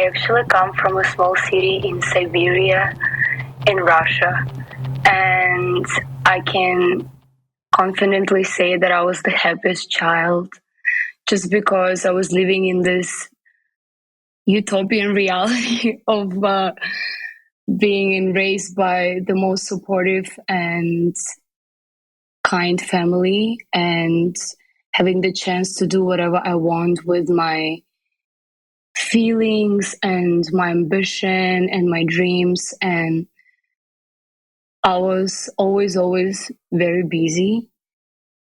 I actually come from a small city in Siberia, in Russia, and I can confidently say that I was the happiest child just because I was living in this utopian reality of being and raised by the most supportive and kind family and having the chance to do whatever I want with my feelings and my ambition and my dreams. And I was always very busy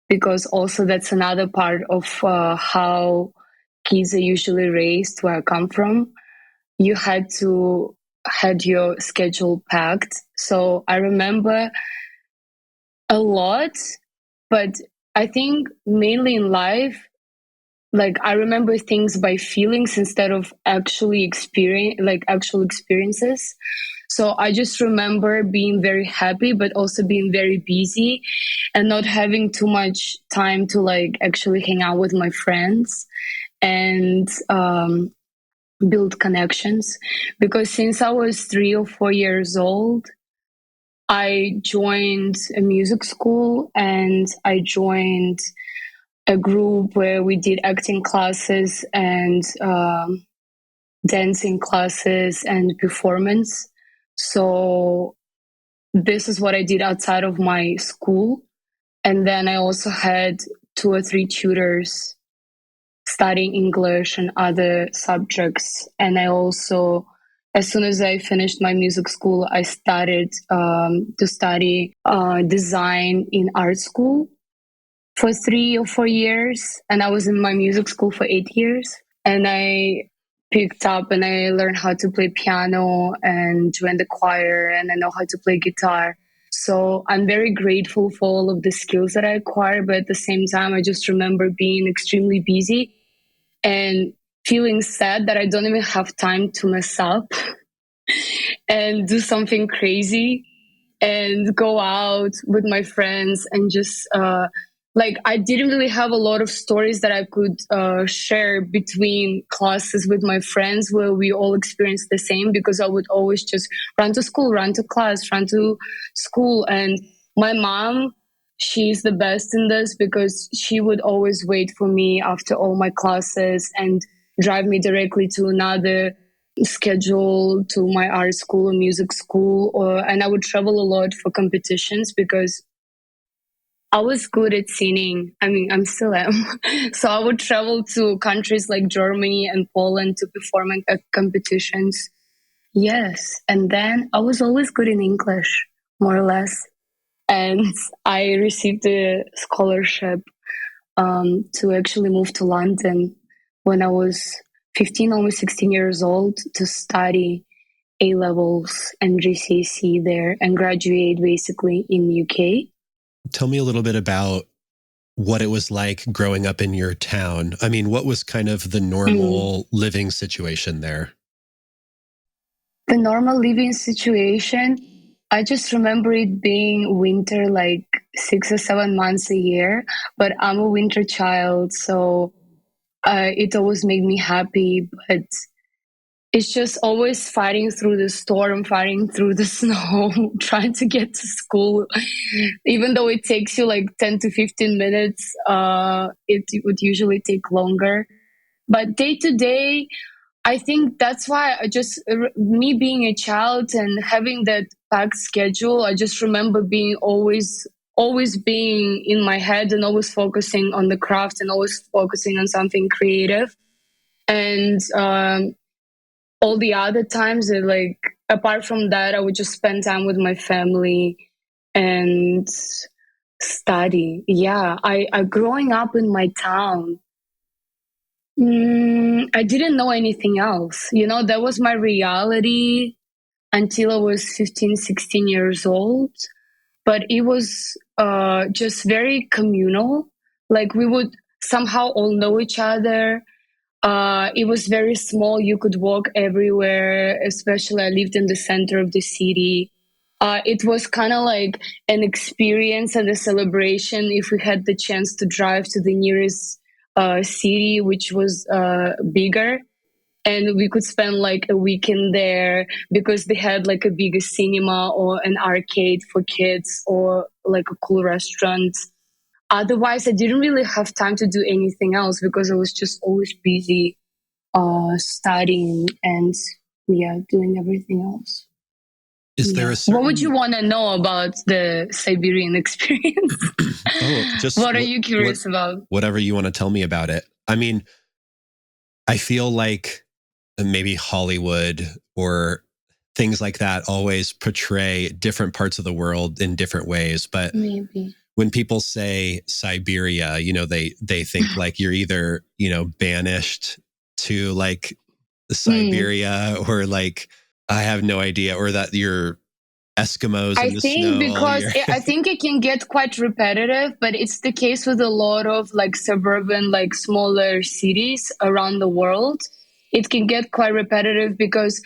because also that's another part of how kids are usually raised where I come from. You had your schedule packed. So I remember a lot, but I think mainly in life, like I remember things by feelings instead of actual experiences. So I just remember being very happy, but also being very busy and not having too much time to like actually hang out with my friends and build connections. Because since I was 3 or 4 years old, I joined a music school and I joined a group where we did acting classes and dancing classes and performance. So this is what I did outside of my school. And then I also had 2 or 3 tutors studying English and other subjects. And I also, as soon as I finished my music school, I started to study design in art school for 3 or 4 years. And I was in my music school for 8 years. And I picked up and I learned how to play piano and joined the choir, and I know how to play guitar. So I'm very grateful for all of the skills that I acquired. But at the same time, I just remember being extremely busy and feeling sad that I don't even have time to mess up and do something crazy and go out with my friends and just like I didn't really have a lot of stories that I could share between classes with my friends where we all experienced the same, because I would always just run to school, run to class, run to school. And my mom, she's the best in this because she would always wait for me after all my classes and drive me directly to another schedule, to my art school or music school, and I would travel a lot for competitions because I was good at singing. I mean, I'm still am. So I would travel to countries like Germany and Poland to perform at competitions. Yes. And then I was always good in English, more or less. And I received a scholarship to actually move to London when I was 15, almost 16 years old, to study A levels and GCSE there and graduate basically in the UK. Tell me a little bit about what it was like growing up in your town. I mean, what was kind of the normal living situation there? The normal living situation, I just remember it being winter like 6 or 7 months a year, but I'm a winter child, so it always made me happy. But it's just always fighting through the storm, fighting through the snow, trying to get to school. Even though it takes you like 10 to 15 minutes, it would usually take longer. But day to day, I think that's why me being a child and having that packed schedule, I just remember being always being in my head and always focusing on the craft and always focusing on something creative. And all the other times, like apart from that, I would just spend time with my family and study. Yeah, I growing up in my town, I didn't know anything else. You know, that was my reality until I was 15, 16 years old. But it was just very communal. Like we would somehow all know each other. It was very small. You could walk everywhere, especially I lived in the center of the city. It was kind of like an experience and a celebration if we had the chance to drive to the nearest city, which was bigger. and we could spend like a weekend there because they had like a bigger cinema or an arcade for kids or like a cool restaurant. Otherwise, I didn't really have time to do anything else because I was just always busy studying and doing everything else. Is there a certain... What would you want to know about the Siberian experience? Just what are you curious about? Whatever you want to tell me about it. I mean, I feel like maybe Hollywood or things like that always portray different parts of the world in different ways. But maybe when people say Siberia, they think like you're either, banished to like Siberia or like, I have no idea, or that you're Eskimos in the snow. Because I think it can get quite repetitive, but it's the case with a lot of like suburban, like smaller cities around the world. It can get quite repetitive because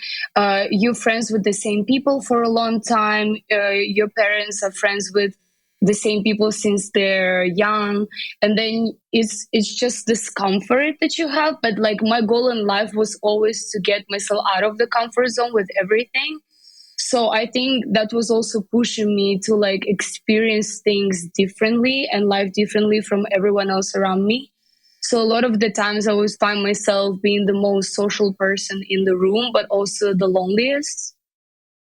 you're friends with the same people for a long time. Your parents are friends with the same people since they're young, and then it's just this comfort that you have. But like my goal in life was always to get myself out of the comfort zone with everything. So I think that was also pushing me to like experience things differently and life differently from everyone else around me. So a lot of the times I always find myself being the most social person in the room, but also the loneliest,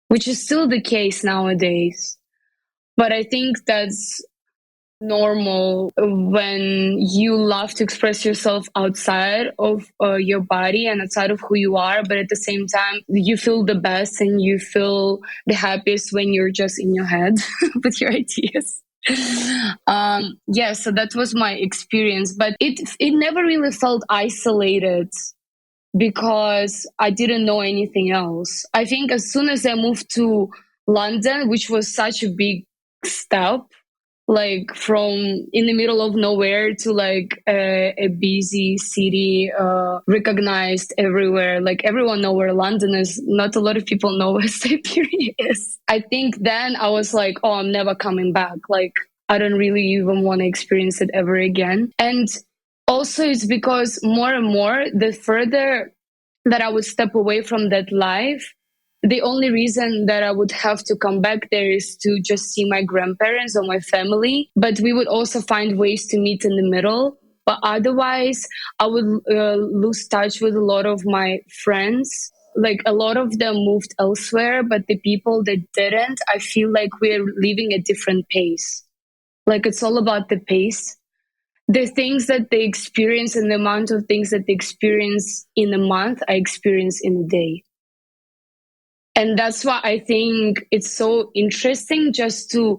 which is still the case nowadays. But I think that's normal when you love to express yourself outside of your body and outside of who you are, but at the same time you feel the best and you feel the happiest when you're just in your head with your ideas. So that was my experience, but it never really felt isolated because I didn't know anything else. I think as soon as I moved to London, which was such a big step, like from in the middle of nowhere to like a busy city, recognized everywhere. Like everyone know where London is. Not a lot of people know where Siberia is. I think then I was like, oh, I'm never coming back. Like I don't really even want to experience it ever again. And also it's because more and more, the further that I would step away from that life, the only reason that I would have to come back there is to just see my grandparents or my family. But we would also find ways to meet in the middle. But otherwise, I would lose touch with a lot of my friends. Like a lot of them moved elsewhere, but the people that didn't, I feel like we're living a different pace. Like it's all about the pace. The things that they experience and the amount of things that they experience in a month, I experience in a day. And that's why I think it's so interesting just to,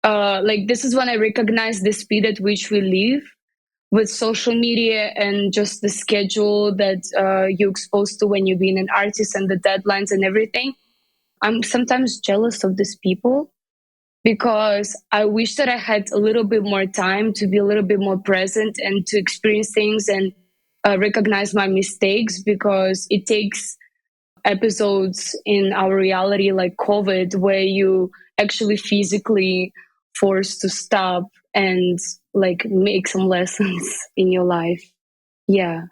this is when I recognize the speed at which we live with social media and just the schedule that you're exposed to when you're being an artist and the deadlines and everything. I'm sometimes jealous of these people because I wish that I had a little bit more time to be a little bit more present and to experience things and recognize my mistakes, because it takes episodes in our reality like COVID where you actually physically forced to stop and like make some lessons in your life. Yeah.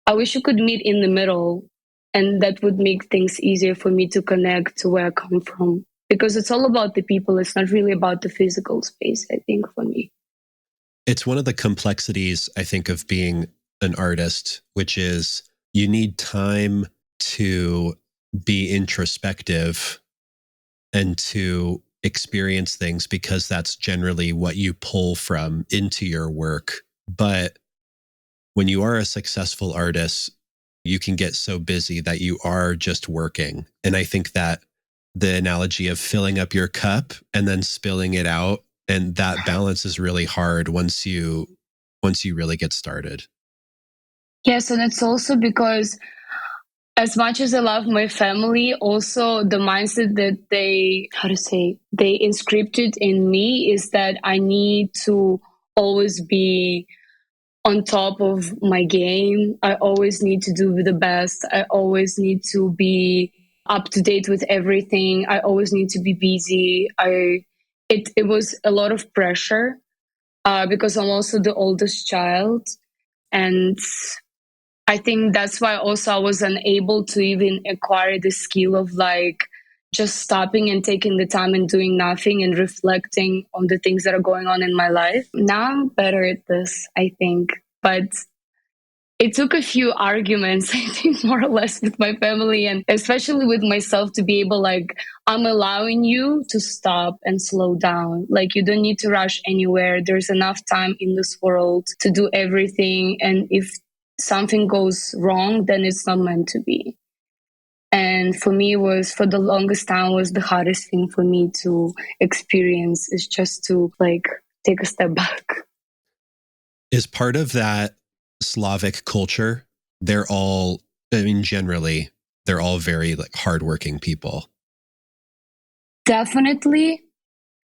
I wish you could meet in the middle, and that would make things easier for me to connect to where I come from, because it's all about the people. It's not really about the physical space, I think, for me. It's one of the complexities, I think, of being an artist, which is you need time to be introspective and to experience things, because that's generally what you pull from into your work. But when you are a successful artist, you can get so busy that you are just working. And I think that the analogy of filling up your cup and then spilling it out, and that balance is really hard once you really get started. Yes, and it's also because as much as I love my family, also the mindset that they inscripted in me is that I need to always be on top of my game. I always need to do the best. I always need to be up to date with everything. I always need to be busy. It was a lot of pressure because I'm also the oldest child, and I think that's why also I was unable to even acquire the skill of like just stopping and taking the time and doing nothing and reflecting on the things that are going on in my life. Now I'm better at this, I think. But it took a few arguments, I think, more or less with my family and especially with myself to be able, like, I'm allowing you to stop and slow down. Like, you don't need to rush anywhere. There's enough time in this world to do everything. And if something goes wrong, then it's not meant to be. And for me, was for the longest time was the hardest thing for me to experience is just to like take a step back. Is part of that Slavic culture? They're all, I mean, generally, they're all very like hardworking people. Definitely.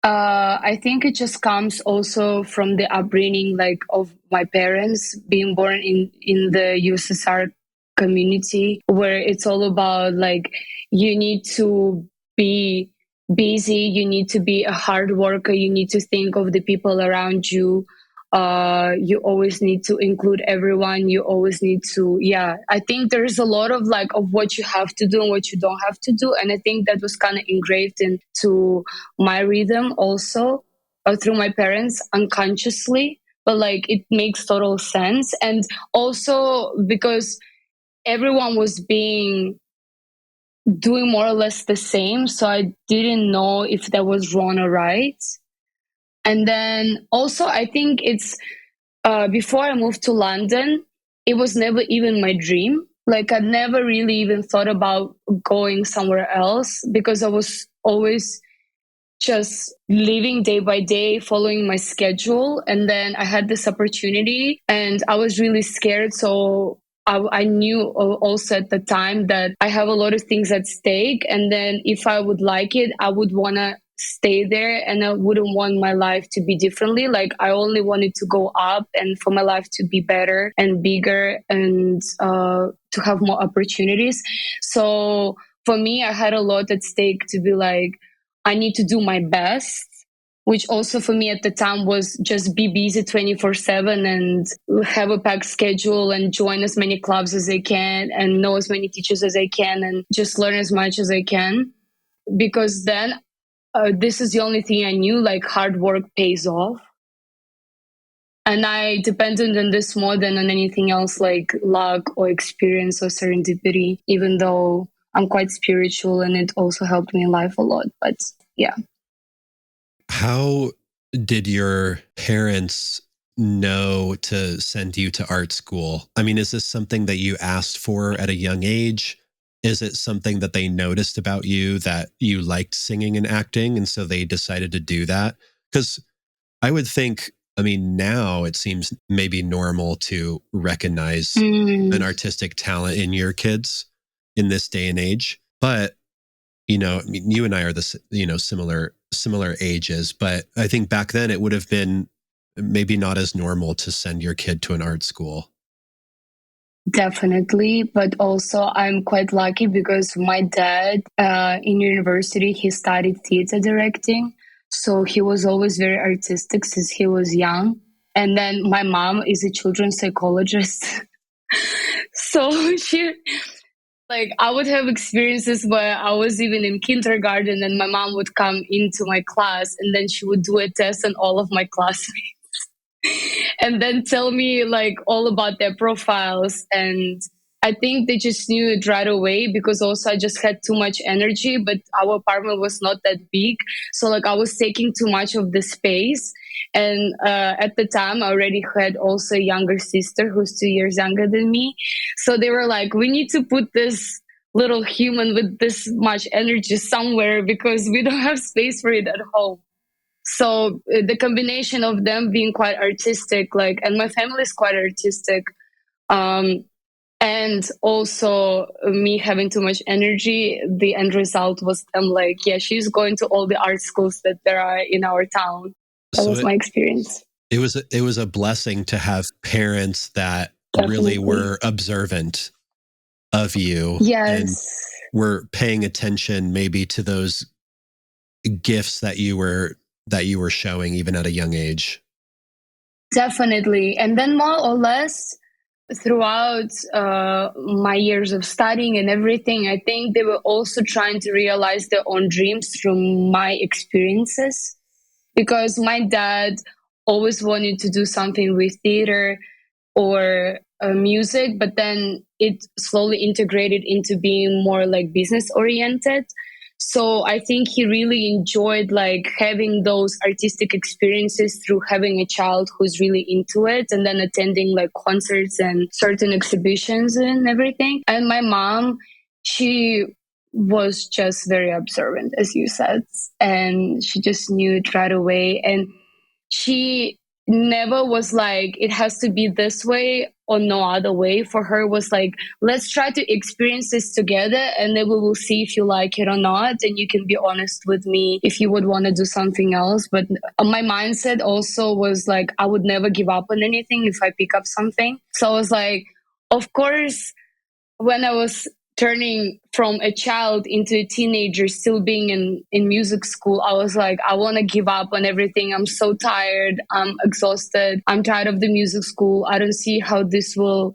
I think it just comes also from the upbringing, like of my parents being born in the USSR community, where it's all about like you need to be busy, you need to be a hard worker, you need to think of the people around you. You always need to include everyone. You always need to, yeah. I think there's a lot of like of what you have to do and what you don't have to do, and I think that was kind of engraved into my rhythm also, or through my parents unconsciously. But like it makes total sense, and also because everyone was being doing more or less the same, so I didn't know if that was wrong or right. And then also I think it's before I moved to London, it was never even my dream. Like I never really even thought about going somewhere else because I was always just living day by day, following my schedule. And then I had this opportunity and I was really scared. So I knew also at the time that I have a lot of things at stake. And then if I would like it, I would want to stay there and I wouldn't want my life to be differently. Like I only wanted to go up and for my life to be better and bigger and to have more opportunities. So for me, I had a lot at stake to be like, I need to do my best, which also for me at the time was just be busy 24/7 and have a packed schedule and join as many clubs as I can and know as many teachers as I can and just learn as much as I can. Because then this is the only thing I knew, like hard work pays off. And I depended on this more than on anything else, like luck or experience or serendipity, even though I'm quite spiritual and it also helped me in life a lot. But yeah. How did your parents know to send you to art school? I mean, is this something that you asked for at a young age? Is it something that they noticed about you that you liked singing and acting, and so they decided to do that? Because I would think, I mean, now it seems maybe normal to recognize an artistic talent in your kids in this day and age. But, you know, I mean, you and I are the, you know, similar ages, but I think back then it would have been maybe not as normal to send your kid to an art school. Definitely, but also I'm quite lucky because my dad in university he studied theater directing, so he was always very artistic since he was young. And then my mom is a children's psychologist, so she like I would have experiences where I was even in kindergarten and my mom would come into my class and then she would do a test on all of my classmates and then tell me like all about their profiles. And I think they just knew it right away because also I just had too much energy, but our apartment was not that big. So like I was taking too much of the space. And at the time, I already had also a younger sister who's 2 years younger than me. So they were like, we need to put this little human with this much energy somewhere because we don't have space for it at home. So the combination of them being quite artistic, like, and my family is quite artistic, um, and also me having too much energy, the end result was them like, yeah, she's going to all the art schools that there are in our town. That So was my experience. it was a blessing to have parents that Definitely. really were observant of you and Yes. were paying attention maybe to those gifts that you were showing even at a young age. Definitely. And then more or less, throughout my years of studying and everything, I think they were also trying to realize their own dreams through my experiences. Because my dad always wanted to do something with theater or music, but then it slowly integrated into being more like business oriented. So I think he really enjoyed like having those artistic experiences through having a child who's really into it, and then attending like concerts and certain exhibitions and everything. And my mom, she was just very observant, as you said, and she just knew it right away. And she never was like, it has to be this way or no other way. For her was like, let's try to experience this together, and then we will see if you like it or not, and you can be honest with me if you would want to do something else. But my mindset also was like, I would never give up on anything if I pick up something. So I was like, of course, when I was turning from a child into a teenager, still being in music school, I was like, I want to give up on everything. I'm so tired. I'm exhausted. I'm tired of the music school. I don't see how this will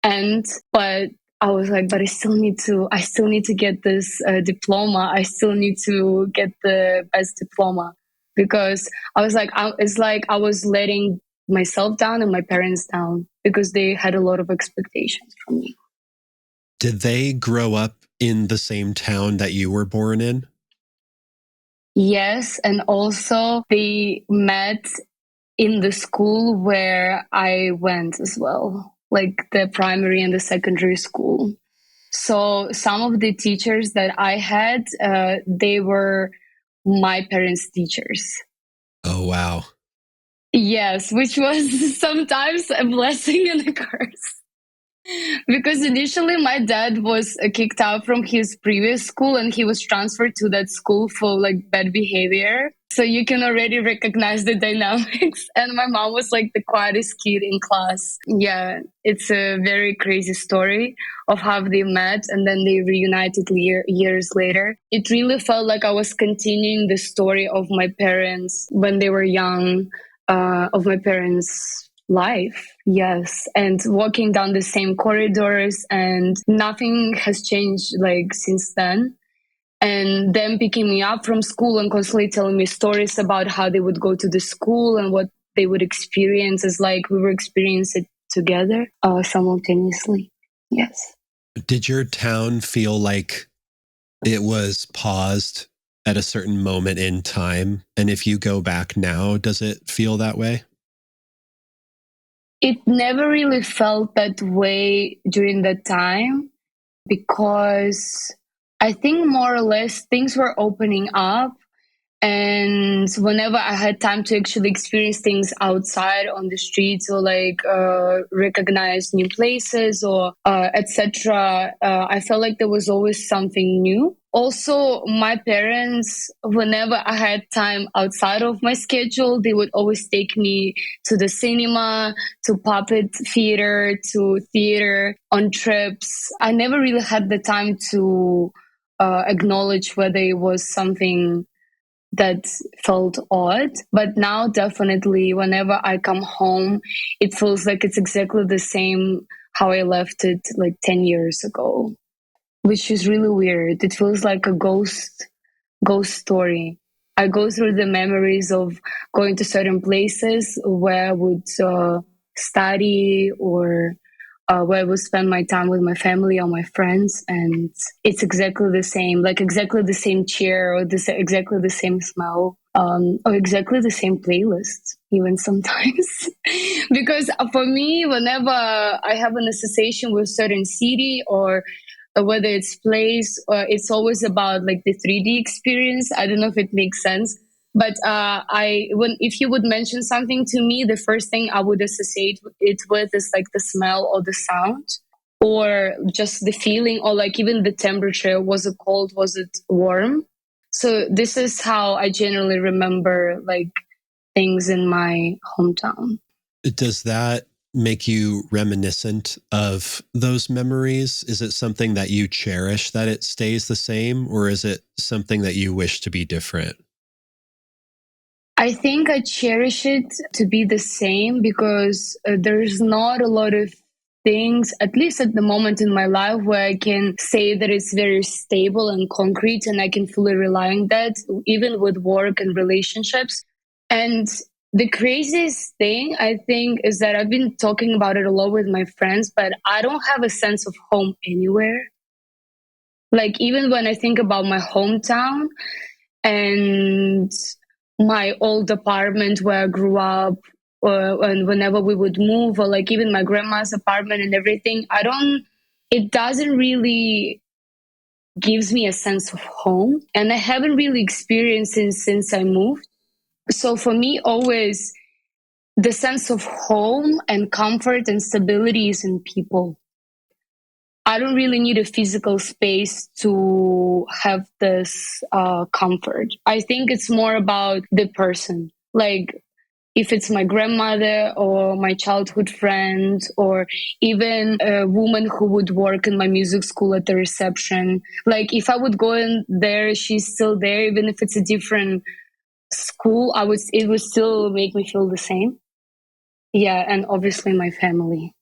end. But I was like, but I still need to get this diploma. I still need to get the best diploma, because I was like, it's like I was letting myself down and my parents down because they had a lot of expectations from me. Did they grow up in the same town that you were born in? Yes, and also they met in the school where I went as well, like the primary and the secondary school. So some of the teachers that I had, they were my parents' teachers. Oh, wow. Yes, which was sometimes a blessing and a curse. Because initially my dad was kicked out from his previous school and he was transferred to that school for like bad behavior. So you can already recognize the dynamics. And my mom was like the quietest kid in class. Yeah, it's a very crazy story of how they met and then they reunited years later. It really felt like I was continuing the story of my parents when they were young, of my parents' life. Yes, and walking down the same corridors, and nothing has changed like since then. And them picking me up from school and constantly telling me stories about how they would go to the school and what they would experience, as like we were experiencing it together simultaneously. Yes. Did your town feel like it was paused at a certain moment in time? And if you go back now, does it feel that way? It never really felt that way during that time, because I think more or less things were opening up. And whenever I had time to actually experience things outside on the streets, or like recognize new places or etc., I felt like there was always something new. Also, my parents, whenever I had time outside of my schedule, they would always take me to the cinema, to puppet theater, to theater, on trips. I never really had the time to acknowledge whether it was something that felt odd. But now, definitely, whenever I come home, it feels like it's exactly the same how I left it like 10 years ago, which is really weird. It feels like a ghost story. I go through the memories of going to certain places where I would study, or where I would spend my time with my family or my friends, and it's exactly the same, like exactly the same chair, or exactly the same smell, or exactly the same playlist, even sometimes. Because for me, whenever I have an association with certain city, or whether it's place, or it's always about like the 3D experience. I don't know if it makes sense, but if you would mention something to me, the first thing I would associate it with is like the smell or the sound, or just the feeling, or like even the temperature. Was it cold? Was it warm? So this is how I generally remember like things in my hometown. Does that make you reminiscent of those memories? Is it something that you cherish that it stays the same, or is it something that you wish to be different? I think I cherish it to be the same, because there's not a lot of things, at least at the moment in my life, where I can say that it's very stable and concrete and I can fully rely on that, even with work and relationships. And the craziest thing, I think, is that I've been talking about it a lot with my friends, but I don't have a sense of home anywhere. Like, even when I think about my hometown and my old apartment where I grew up, and whenever we would move, or like even my grandma's apartment and everything, it doesn't really gives me a sense of home. And I haven't really experienced it since I moved. So for me, always the sense of home and comfort and stability is in people. I don't really need a physical space to have this comfort. I think it's more about the person. Like, if it's my grandmother or my childhood friend, or even a woman who would work in my music school at the reception. Like, if I would go in there, she's still there, even if it's a different school, it would still make me feel the same. Yeah, and obviously my family.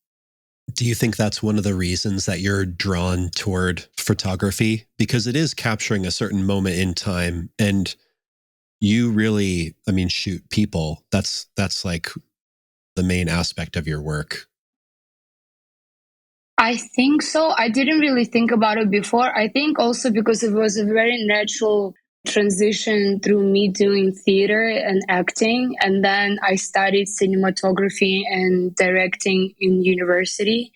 Do you think that's one of the reasons that you're drawn toward photography? Because it is capturing a certain moment in time, and you really, I mean, shoot people. That's like the main aspect of your work. I think so. I didn't really think about it before. I think also because it was a very natural transition through me doing theater and acting. And then I studied cinematography and directing in university,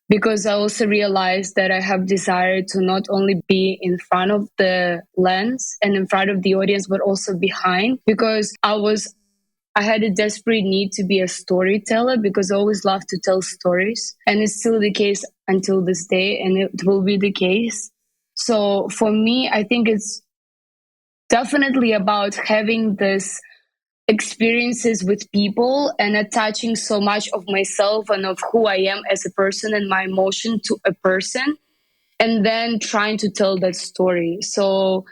because I also realized that I have desire to not only be in front of the lens and in front of the audience, but also behind, because I had a desperate need to be a storyteller, because I always loved to tell stories. And it's still the case until this day, and it will be the case. So for me, I think it's definitely about having this experiences with people and attaching so much of myself and of who I am as a person and my emotion to a person, and then trying to tell that story. So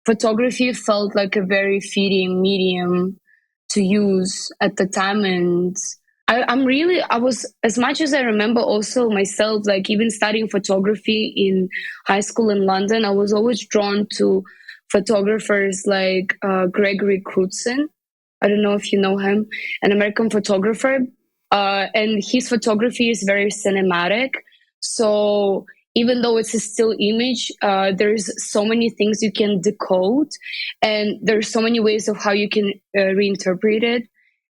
photography felt like a very fitting medium to use at the time. And I was, as much as I remember also myself, like even studying photography in high school in London, I was always drawn to photographers like Gregory Crutzen. I don't know if you know him, an American photographer. And his photography is very cinematic. So even though it's a still image, there's so many things you can decode, and there's so many ways of how you can reinterpret it.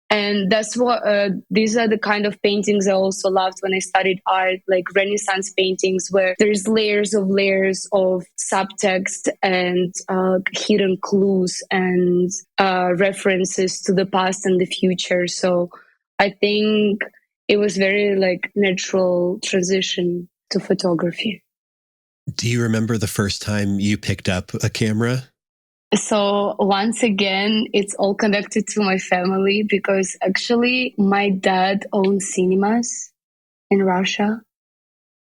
And that's what these are the kind of paintings I also loved when I studied art, like Renaissance paintings, where there's layers of subtext and hidden clues and references to the past and the future. So I think it was very like natural transition to photography. Do you remember the first time you picked up a camera? So once again, it's all connected to my family, because actually my dad owns cinemas in Russia.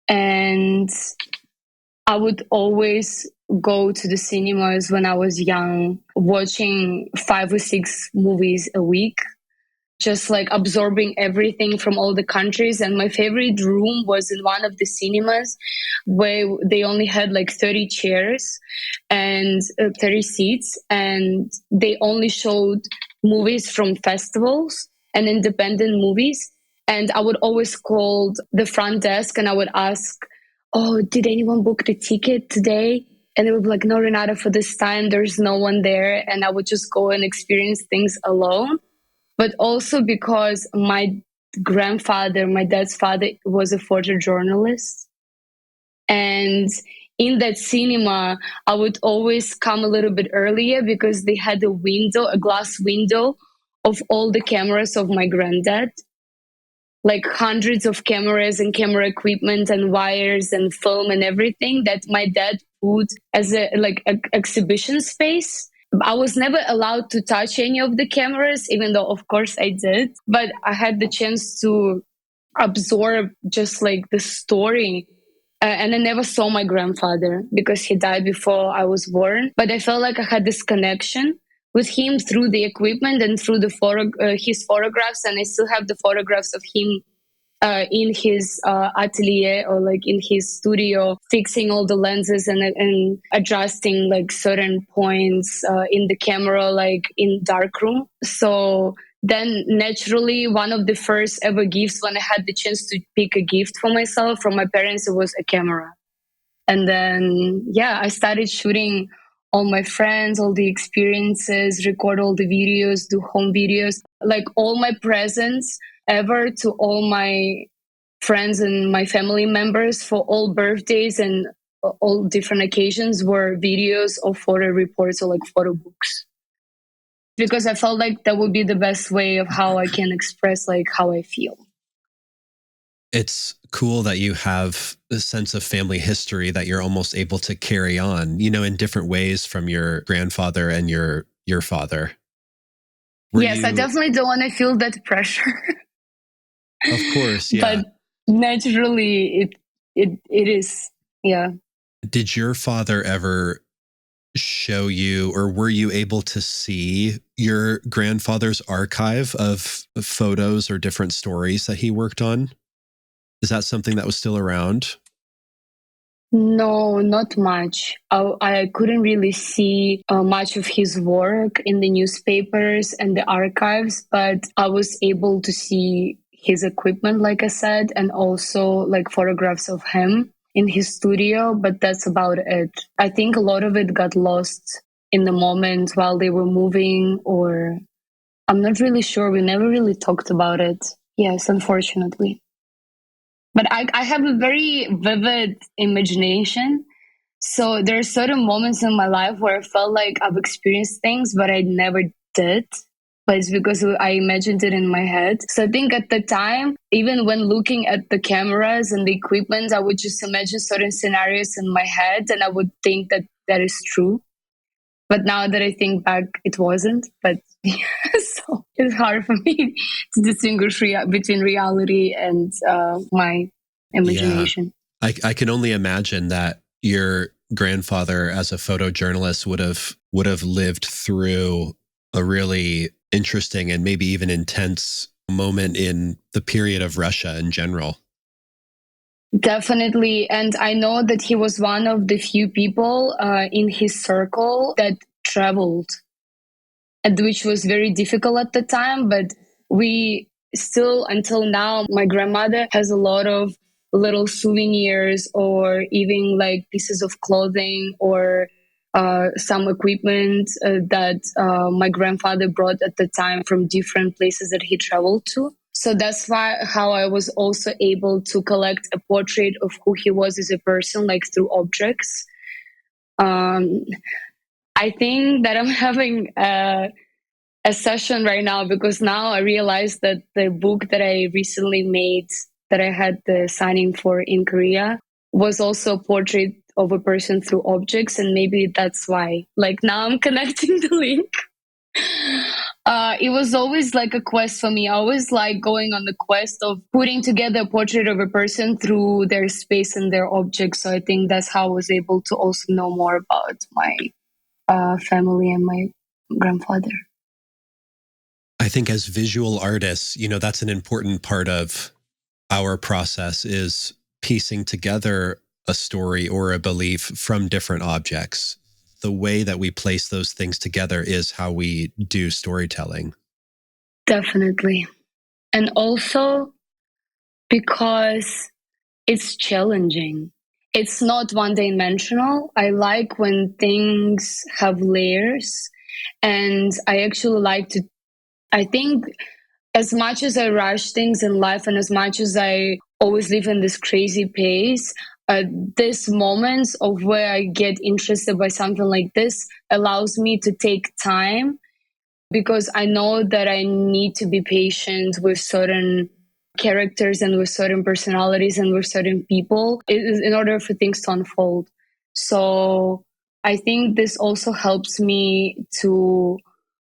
And I would always go to the cinemas when I was young, watching 5 or 6 movies a week, just like absorbing everything from all the countries. And my favorite room was in one of the cinemas where they only had like 30 chairs and 30 seats, and they only showed movies from festivals and independent movies. And I would always call the front desk and I would ask, "Oh, did anyone book the ticket today?" And they would be like, "No, Renata, for this time, there's no one there." And I would just go and experience things alone. But also because my grandfather, my dad's father, was a photojournalist. And in that cinema, I would always come a little bit earlier, because they had a glass window of all the cameras of my granddad, like hundreds of cameras and camera equipment and wires and film and everything that my dad put as a exhibition space. I was never allowed to touch any of the cameras, even though of course I did, but I had the chance to absorb just like the story. And I never saw my grandfather because he died before I was born, but I felt like I had this connection with him through the equipment and through his photographs. And I still have the photographs of him in his atelier or like in his studio, fixing all the lenses and adjusting like certain points in the camera, like in darkroom. So then naturally, one of the first ever gifts when I had the chance to pick a gift for myself from my parents, it was a camera. And then, yeah, I started shooting all my friends, all the experiences, record all the videos, do home videos, like all my presents ever to all my friends and my family members for all birthdays and all different occasions were videos or photo reports or like photo books. Because I felt like that would be the best way of how I can express like how I feel. It's cool that you have a sense of family history that you're almost able to carry on, in different ways from your grandfather and your father. Yes, I definitely don't want to feel that pressure. Of course, yeah. But naturally, it is, yeah. Did your father ever show you, or were you able to see your grandfather's archive of photos or different stories that he worked on? Is that something that was still around? No, not much. I couldn't really see much of his work in the newspapers and the archives, but I was able to see his equipment, like I said, and also like photographs of him in his studio, but that's about it. I think a lot of it got lost in the moment while they were moving, or I'm not really sure. We never really talked about it. Yes, unfortunately. But I have a very vivid imagination. So there are certain moments in my life where I felt like I've experienced things, but I never did. But it's because I imagined it in my head. So I think at the time, even when looking at the cameras and the equipment, I would just imagine certain scenarios in my head and I would think that that is true. But now that I think back, it wasn't. But so it's hard for me to distinguish between reality and my imagination. Yeah. I can only imagine that your grandfather, as a photojournalist, would have lived through a really interesting and maybe even intense moment in the period of Russia in general. Definitely. And I know that he was one of the few people in his circle that traveled, and which was very difficult at the time. But we still, until now, my grandmother has a lot of little souvenirs or even like pieces of clothing or some equipment that my grandfather brought at the time from different places that he traveled to. So that's why how I was also able to collect a portrait of who he was as a person, like through objects. I think that I'm having a session right now because now I realized that the book that I recently made, that I had the signing for in Korea, was also a portrait of a person through objects, and maybe that's why. Like now I'm connecting the link. It was always like a quest for me. I always like going on the quest of putting together a portrait of a person through their space and their objects. So I think that's how I was able to also know more about my family and my grandfather. I think as visual artists, that's an important part of our process, is piecing together a story or a belief from different objects. The way that we place those things together is how we do storytelling. Definitely. And also because it's challenging. It's not one dimensional. I like when things have layers, and I actually like to, I think as much as I rush things in life and as much as I always live in this crazy pace, this moments of where I get interested by something like this allows me to take time, because I know that I need to be patient with certain characters and with certain personalities and with certain people in order for things to unfold. So I think this also helps me to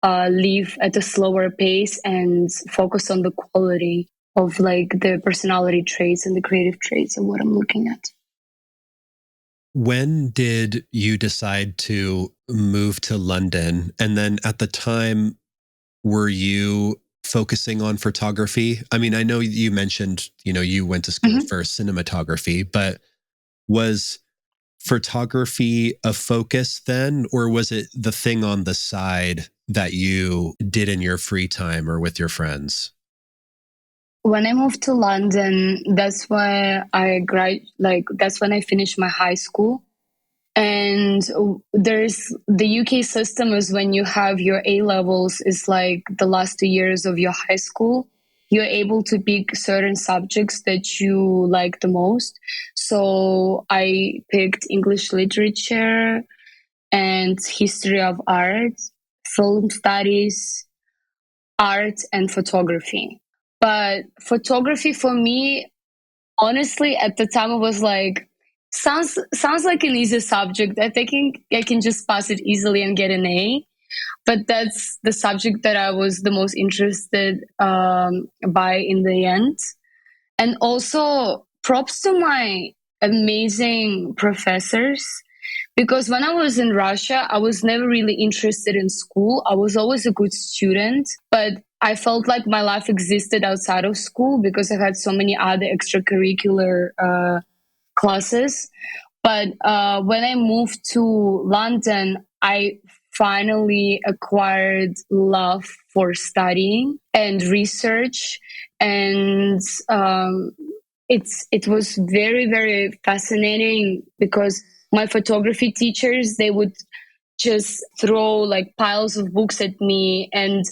live at a slower pace and focus on the quality of like the personality traits and the creative traits of what I'm looking at. When did you decide to move to London? And then at the time, were you focusing on photography? I mean, I know you mentioned, you went to school for cinematography, but was photography a focus then, or was it the thing on the side that you did in your free time or with your friends? When I moved to London, that's why that's when I finished my high school. And there's the UK system is when you have your A levels, is like the last 2 years of your high school. You're able to pick certain subjects that you like the most. So I picked English literature and history of art, film studies, art, and photography. But photography for me, honestly, at the time, it was like, sounds like an easy subject. I think I can just pass it easily and get an A. But that's the subject that I was the most interested by in the end. And also, props to my amazing professors, because when I was in Russia, I was never really interested in school. I was always a good student, but I felt like my life existed outside of school because I had so many other extracurricular classes. But when I moved to London, I finally acquired love for studying and research, and it was very, very fascinating because my photography teachers, they would just throw like piles of books at me, and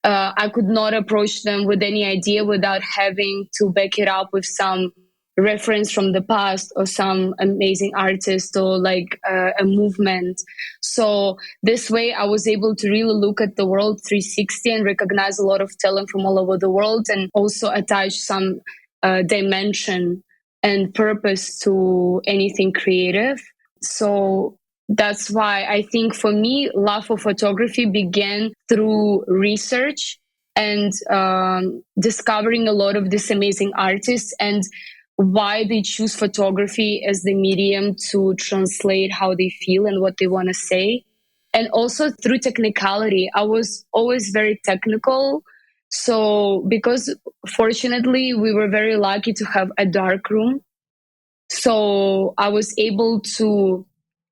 I could not approach them with any idea without having to back it up with some reference from the past or some amazing artist or like a movement. So this way I was able to really look at the world 360 and recognize a lot of talent from all over the world, and also attach some dimension and purpose to anything creative. So that's why I think for me, love for photography began through research and discovering a lot of these amazing artists, and why they choose photography as the medium to translate how they feel and what they want to say. And also through technicality. I was always very technical. So, because fortunately we were very lucky to have a dark room, so I was able to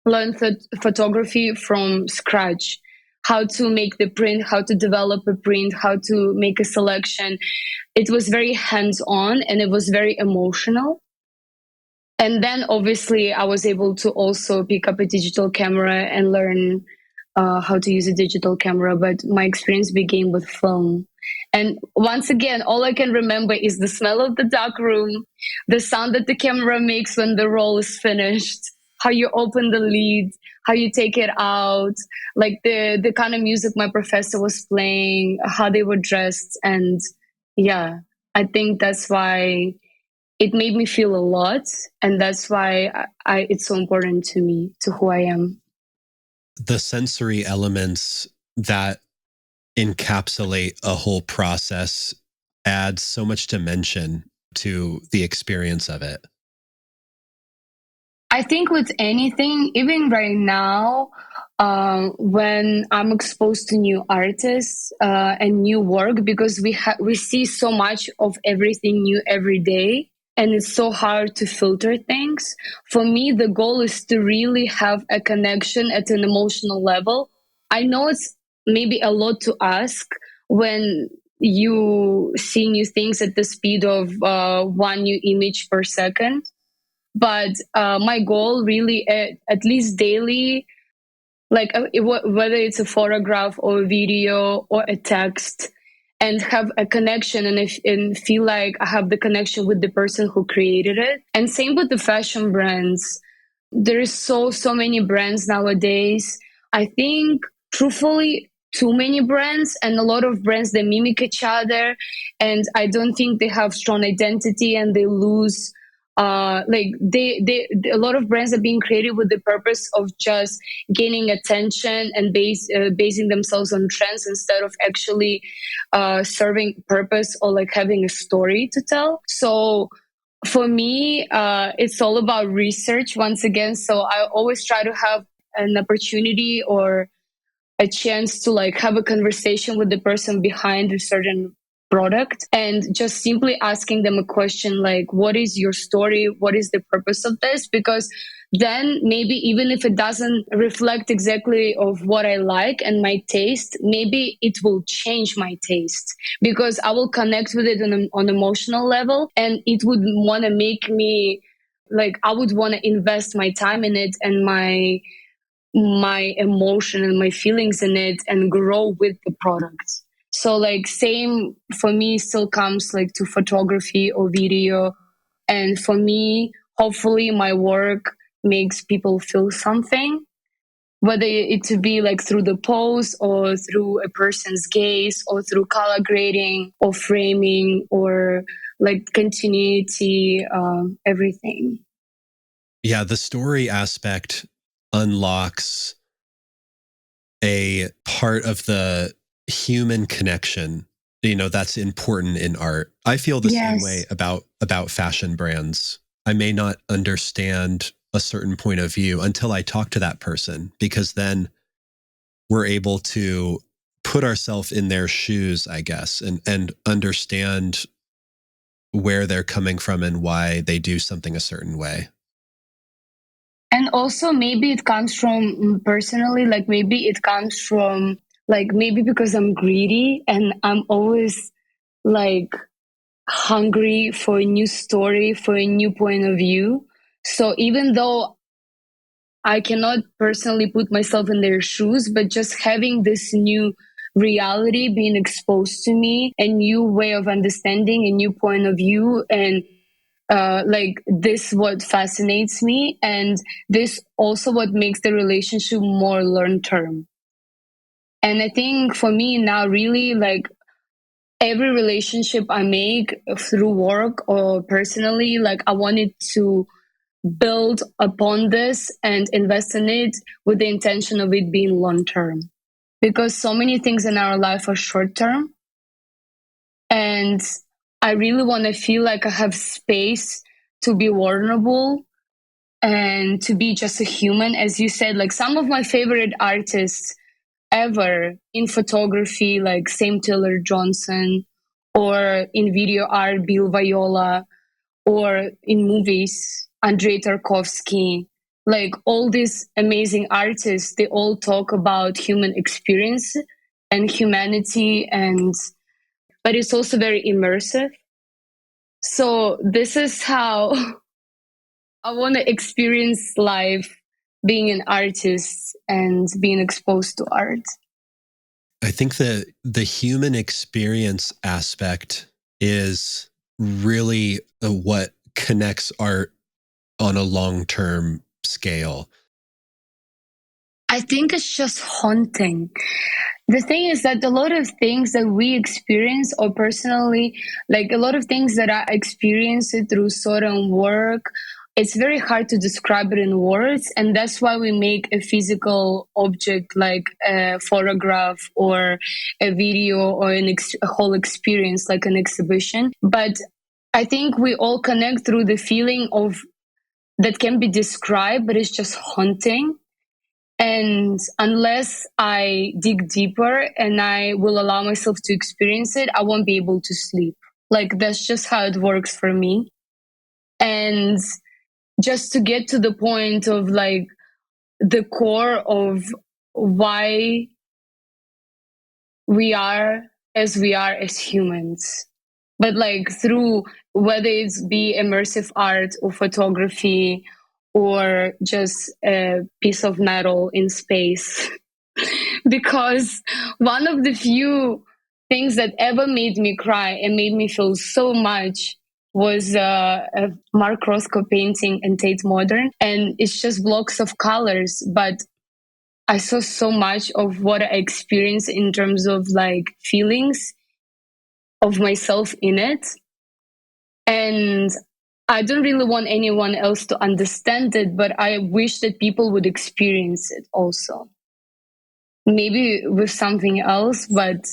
learn photography from scratch, how to make the print, how to develop a print, how to make a selection. It was very hands on and it was very emotional. And then obviously I was able to also pick up a digital camera and learn how to use a digital camera. But my experience began with film. And once again, all I can remember is the smell of the dark room, the sound that the camera makes when the roll is finished, how you open the lid, how you take it out, like the kind of music my professor was playing, how they were dressed. And yeah, I think that's why it made me feel a lot, and that's why it's so important to me, to who I am. The sensory elements that encapsulate a whole process add so much dimension to the experience of it. I think with anything, even right now, when I'm exposed to new artists and new work, because we see so much of everything new every day, and it's so hard to filter things. For me, the goal is to really have a connection at an emotional level. I know it's maybe a lot to ask when you see new things at the speed of one new image per second. But my goal really, at least daily, like whether it's a photograph or a video or a text, and have a connection, and feel like I have the connection with the person who created it. And same with the fashion brands. There is so many brands nowadays. I think, truthfully, too many brands, and a lot of brands, they mimic each other, and I don't think they have strong identity, and they lose like they a lot of brands are being created with the purpose of just gaining attention and basing themselves on trends, instead of actually serving purpose or like having a story to tell. So for me, it's all about research once again. So I always try to have an opportunity or a chance to like have a conversation with the person behind a certain product, and just simply asking them a question like, what is your story? What is the purpose of this? Because then maybe even if it doesn't reflect exactly of what I like and my taste, maybe it will change my taste, because I will connect with it on emotional level, and it would want to make me like, I would want to invest my time in it and my emotion and my feelings in it and grow with the product. So like same for me still comes like to photography or video. And for me, hopefully my work makes people feel something, whether it to be like through the pose or through a person's gaze or through color grading or framing or like continuity, everything. Yeah, the story aspect unlocks a part of the human connection, that's important in art. I feel the same way Yes. about fashion brands. I may not understand a certain point of view until I talk to that person, because then we're able to put ourselves in their shoes, I guess, and understand where they're coming from and why they do something a certain way. And also maybe it comes from personally, like maybe it comes from like maybe because I'm greedy and I'm always like hungry for a new story, for a new point of view. So even though I cannot personally put myself in their shoes, but just having this new reality being exposed to me, a new way of understanding, a new point of view, and like this what fascinates me, and this also what makes the relationship more long term. And I think for me now, really, like every relationship I make through work or personally, like I wanted to build upon this and invest in it with the intention of it being long term, because so many things in our life are short term, and I really want to feel like I have space to be vulnerable and to be just a human. As you said, like some of my favorite artists ever in photography, like Sam Taylor Johnson, or in video art, Bill Viola, or in movies, Andrei Tarkovsky, like all these amazing artists, they all talk about human experience and humanity, and but it's also very immersive. So this is how I want to experience life being an artist and being exposed to art. I think the human experience aspect is really what connects art on a long-term scale. I think it's just haunting. The thing is that a lot of things that we experience, or personally, like a lot of things that I experience it through certain work, it's very hard to describe it in words. And that's why we make a physical object like a photograph or a video or a whole experience like an exhibition. But I think we all connect through the feeling of that can be described, but it's just haunting. And unless I dig deeper and I will allow myself to experience it, I won't be able to sleep. Like that's just how it works for me. And just to get to the point of like the core of why we are we are as humans, but like through whether it's be immersive art or photography or just a piece of metal in space. Because one of the few things that ever made me cry and made me feel so much was a Mark Rothko painting in Tate Modern, and it's just blocks of colors, but I saw so much of what I experienced in terms of like feelings of myself in it. And I don't really want anyone else to understand it, but I wish that people would experience it also. Maybe with something else, but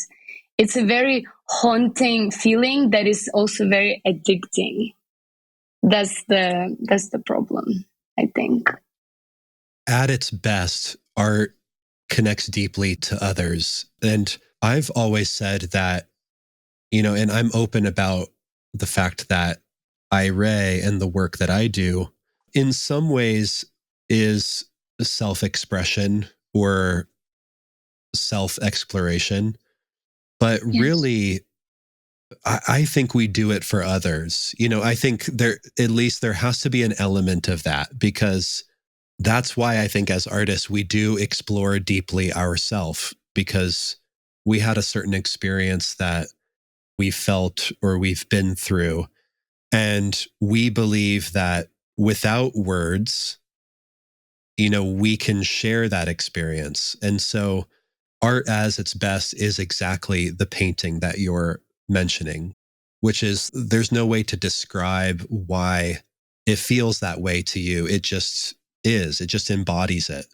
it's a very haunting feeling that is also very addicting. That's the problem, I think. At its best, art connects deeply to others. And I've always said that, and I'm open about the fact that IRE and the work that I do in some ways is self-expression or self-exploration. But really, I think we do it for others. I think at least there has to be an element of that, because that's why I think as artists, we do explore deeply ourselves, because we had a certain experience that we felt or we've been through. And we believe that without words, we can share that experience. And so art as its best is exactly the painting that you're mentioning, which is there's no way to describe why it feels that way to you. It just is. It just embodies it.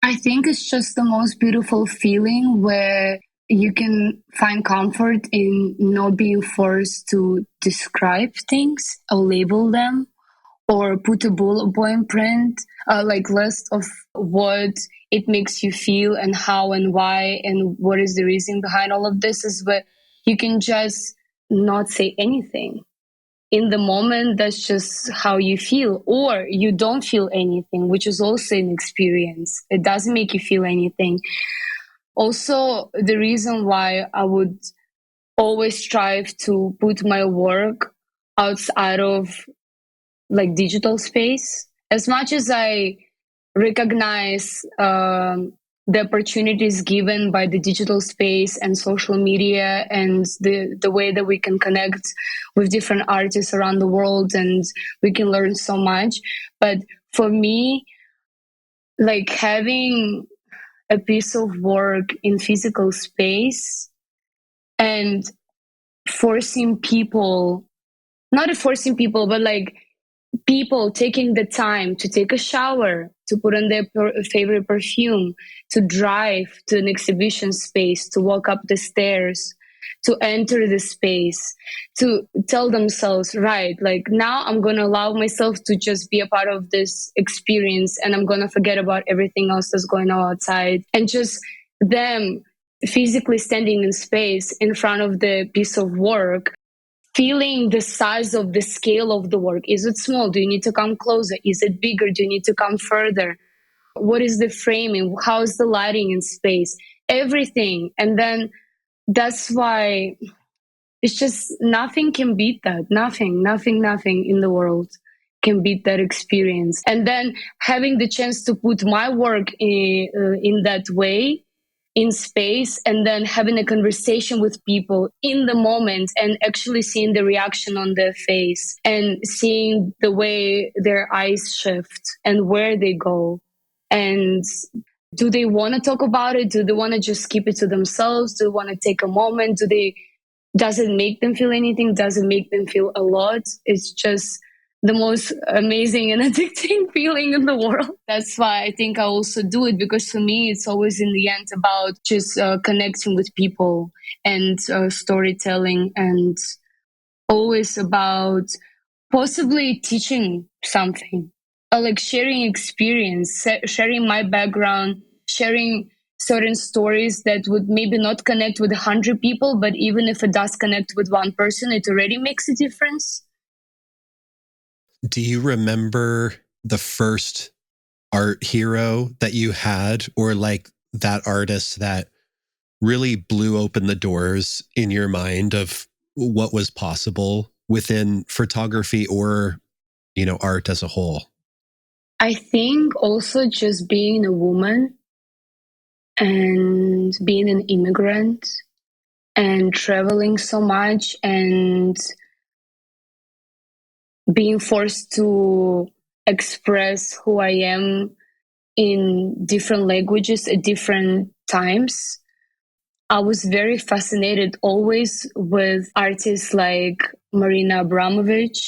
I think it's just the most beautiful feeling where you can find comfort in not being forced to describe things or label them or put a bullet point print, like list of what it makes you feel and how and why and what is the reason behind all of this, is where you can just not say anything. In the moment, that's just how you feel, or you don't feel anything, which is also an experience. It doesn't make you feel anything. Also, the reason why I would always strive to put my work outside of like digital space, as much as I recognize the opportunities given by the digital space and social media and the way that we can connect with different artists around the world and we can learn so much. But for me, like having a piece of work in physical space and forcing people, not forcing people, but like people taking the time to take a shower, to put on their favorite perfume, to drive to an exhibition space, to walk up the stairs, to enter the space, to tell themselves, right, like now I'm going to allow myself to just be a part of this experience and I'm going to forget about everything else that's going on outside. And just them physically standing in space in front of the piece of work, feeling the size of the scale of the work. Is it small? Do you need to come closer? Is it bigger? Do you need to come further? What is the framing? How is the lighting in space? Everything. And then that's why it's just nothing can beat that. Nothing in the world can beat that experience. And then having the chance to put my work in that way, in space, and then having a conversation with people in the moment and actually seeing the reaction on their face and seeing the way their eyes shift and where they go. And do they want to talk about it? Do they want to just keep it to themselves? Do they want to take a moment? Does it make them feel anything? Does it make them feel a lot? It's just the most amazing and addicting feeling in the world. That's why I think I also do it, because for me, it's always in the end about just connecting with people and storytelling, and always about possibly teaching something, like sharing experience, sharing my background, sharing certain stories that would maybe not connect with 100 people, but even if it does connect with one person, it already makes a difference. Do you remember the first art hero that you had, or like that artist that really blew open the doors in your mind of what was possible within photography or, art as a whole? I think also just being a woman and being an immigrant and traveling so much and being forced to express who I am in different languages at different times. I was very fascinated always with artists like Marina Abramovic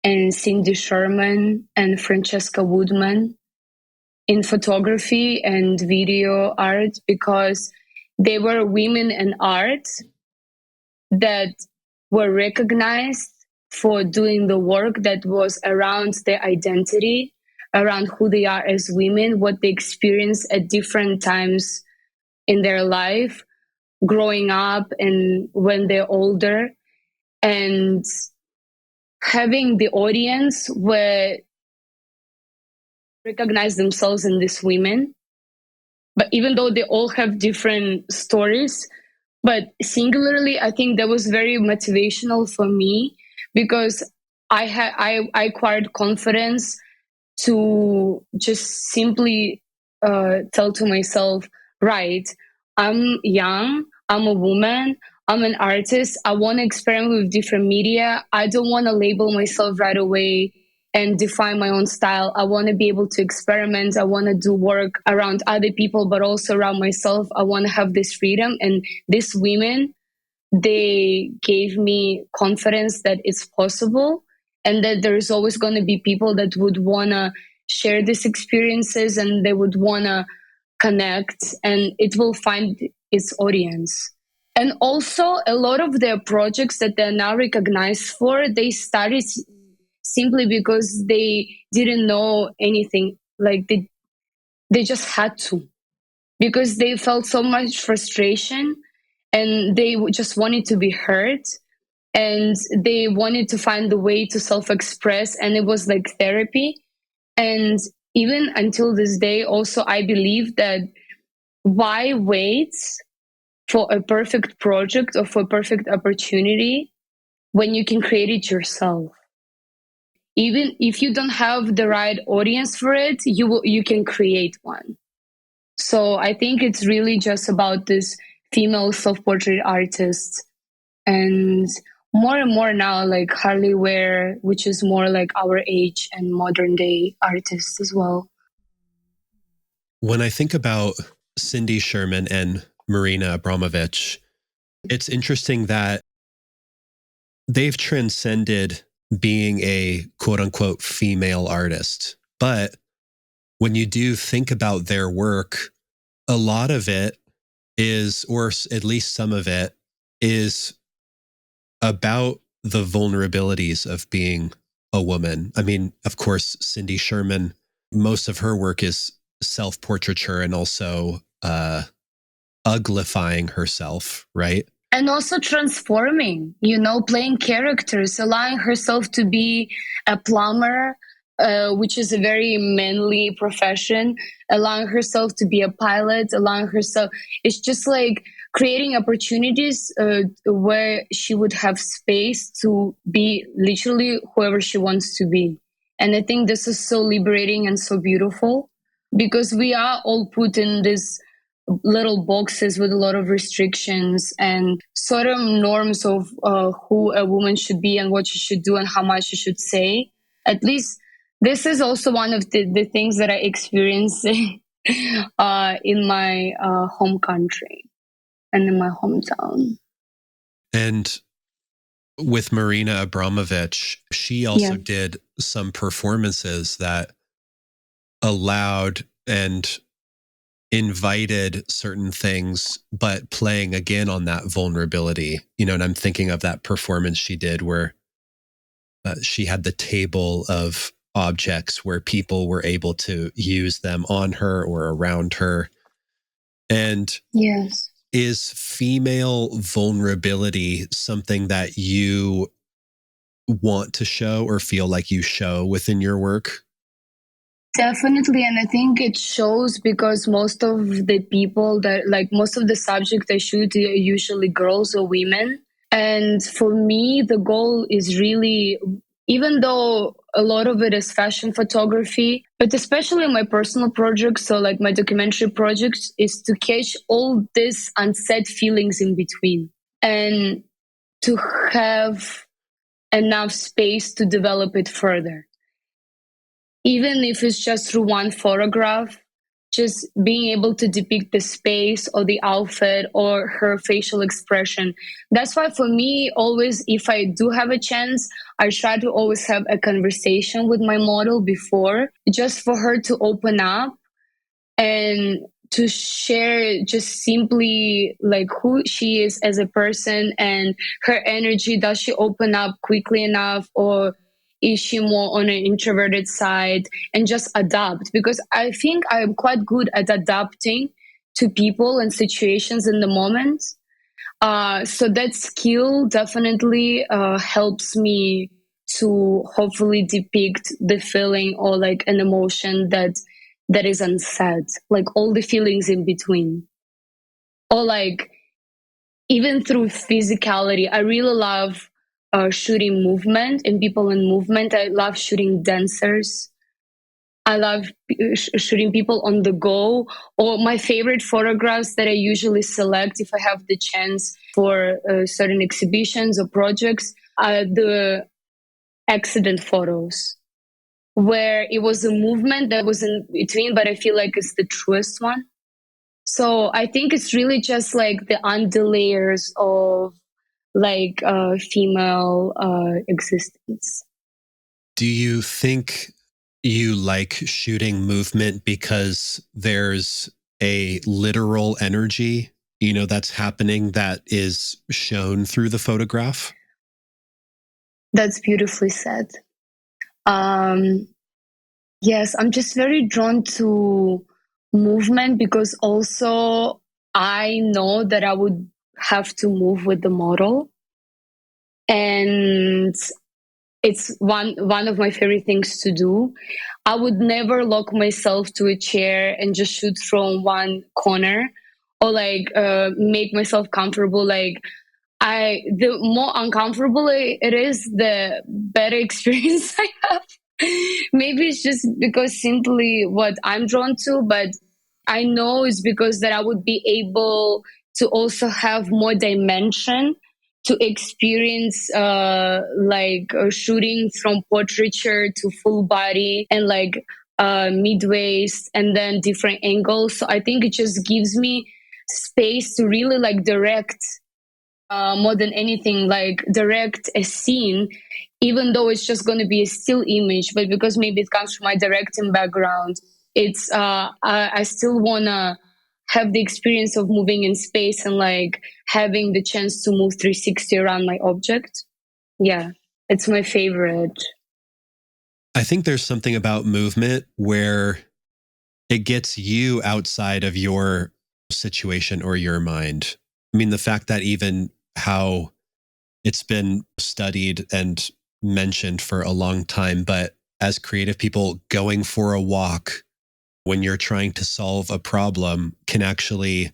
and Cindy Sherman and Francesca Woodman in photography and video art, because they were women in art that were recognized for doing the work that was around their identity, around who they are as women, what they experience at different times in their life, growing up and when they're older, and having the audience where recognize themselves in these women. But even though they all have different stories, but singularly, I think that was very motivational for me because I acquired confidence to just simply tell to myself, right, I'm young, I'm a woman, I'm an artist, I want to experiment with different media. I don't want to label myself right away and define my own style. I want to be able to experiment. I want to do work around other people, but also around myself. I want to have this freedom. And these women, they gave me confidence that it's possible and that there's always going to be people that would want to share these experiences and they would want to connect and it will find its audience. And also a lot of their projects that they're now recognized for, they started simply because they didn't know anything. Like they just had to because they felt so much frustration and they just wanted to be heard and they wanted to find the way to self-express, and it was like therapy. And even until this day also I believe that why wait for a perfect project or for a perfect opportunity when you can create it yourself? Even if you don't have the right audience for it, you can create one. So I think it's really just about this female self-portrait artists, and more now like Harley Ware, which is more like our age and modern day artists as well. When I think about Cindy Sherman and Marina Abramovich, it's interesting that they've transcended being a quote unquote female artist. But when you do think about their work, a lot of it is, or at least some of it, is about the vulnerabilities of being a woman. I mean, of course, Cindy Sherman, most of her work is self-portraiture and also uglifying herself, right? And also transforming, playing characters, allowing herself to be a plumber, which is a very manly profession, allowing herself to be a pilot, allowing herself. It's just like creating opportunities where she would have space to be literally whoever she wants to be. And I think this is so liberating and so beautiful because we are all put in this little boxes with a lot of restrictions and sort of norms of who a woman should be and what she should do and how much she should say. At least this is also one of the things that I experienced in my home country and in my hometown. And with Marina Abramovich, she also did some performances that allowed and invited certain things, but playing again on that vulnerability, and I'm thinking of that performance she did where she had the table of objects where people were able to use them on her or around her. And yes, is female vulnerability something that you want to show or feel like you show within your work? Definitely. And I think it shows because most of the people that, like, most of the subjects I shoot are usually girls or women. And for me, the goal is really, even though a lot of it is fashion photography, but especially my personal projects, so like my documentary projects, is to catch all these unsaid feelings in between and to have enough space to develop it further. Even if it's just through one photograph, just being able to depict the space or the outfit or her facial expression. That's why for me, always, if I do have a chance, I try to always have a conversation with my model before, just for her to open up and to share just simply like who she is as a person and her energy. Does she open up quickly enough, or is she more on an introverted side, and just adapt, because I think I'm quite good at adapting to people and situations in the moment. So that skill definitely helps me to hopefully depict the feeling or like an emotion that is unsaid, like all the feelings in between, or like even through physicality. I really love shooting movement and people in movement. I love shooting dancers. I love shooting people on the go. Or my favorite photographs that I usually select if I have the chance for certain exhibitions or projects are the accident photos, where it was a movement that was in between, but I feel like it's the truest one. So I think it's really just like the underlayers of like female existence. Do you think you like shooting movement because there's a literal energy, that's happening that is shown through the photograph? That's beautifully said. Um, yes, I'm just very drawn to movement because also I know that I would have to move with the model. And it's one of my favorite things to do. I would never lock myself to a chair and just shoot from one corner, or like make myself comfortable. Like the more uncomfortable it is, the better experience I have. Maybe it's just because simply what I'm drawn to, but I know it's because that I would be able to also have more dimension to experience shooting from portraiture to full body and like mid waist and then different angles. So I think it just gives me space to really like direct more than anything, like direct a scene, even though it's just going to be a still image. But because maybe it comes from my directing background, it's I still want to have the experience of moving in space and like having the chance to move 360 around my object. Yeah, it's my favorite. I think there's something about movement where it gets you outside of your situation or your mind. I mean, the fact that even how it's been studied and mentioned for a long time, but as creative people, going for a walk when you're trying to solve a problem can actually,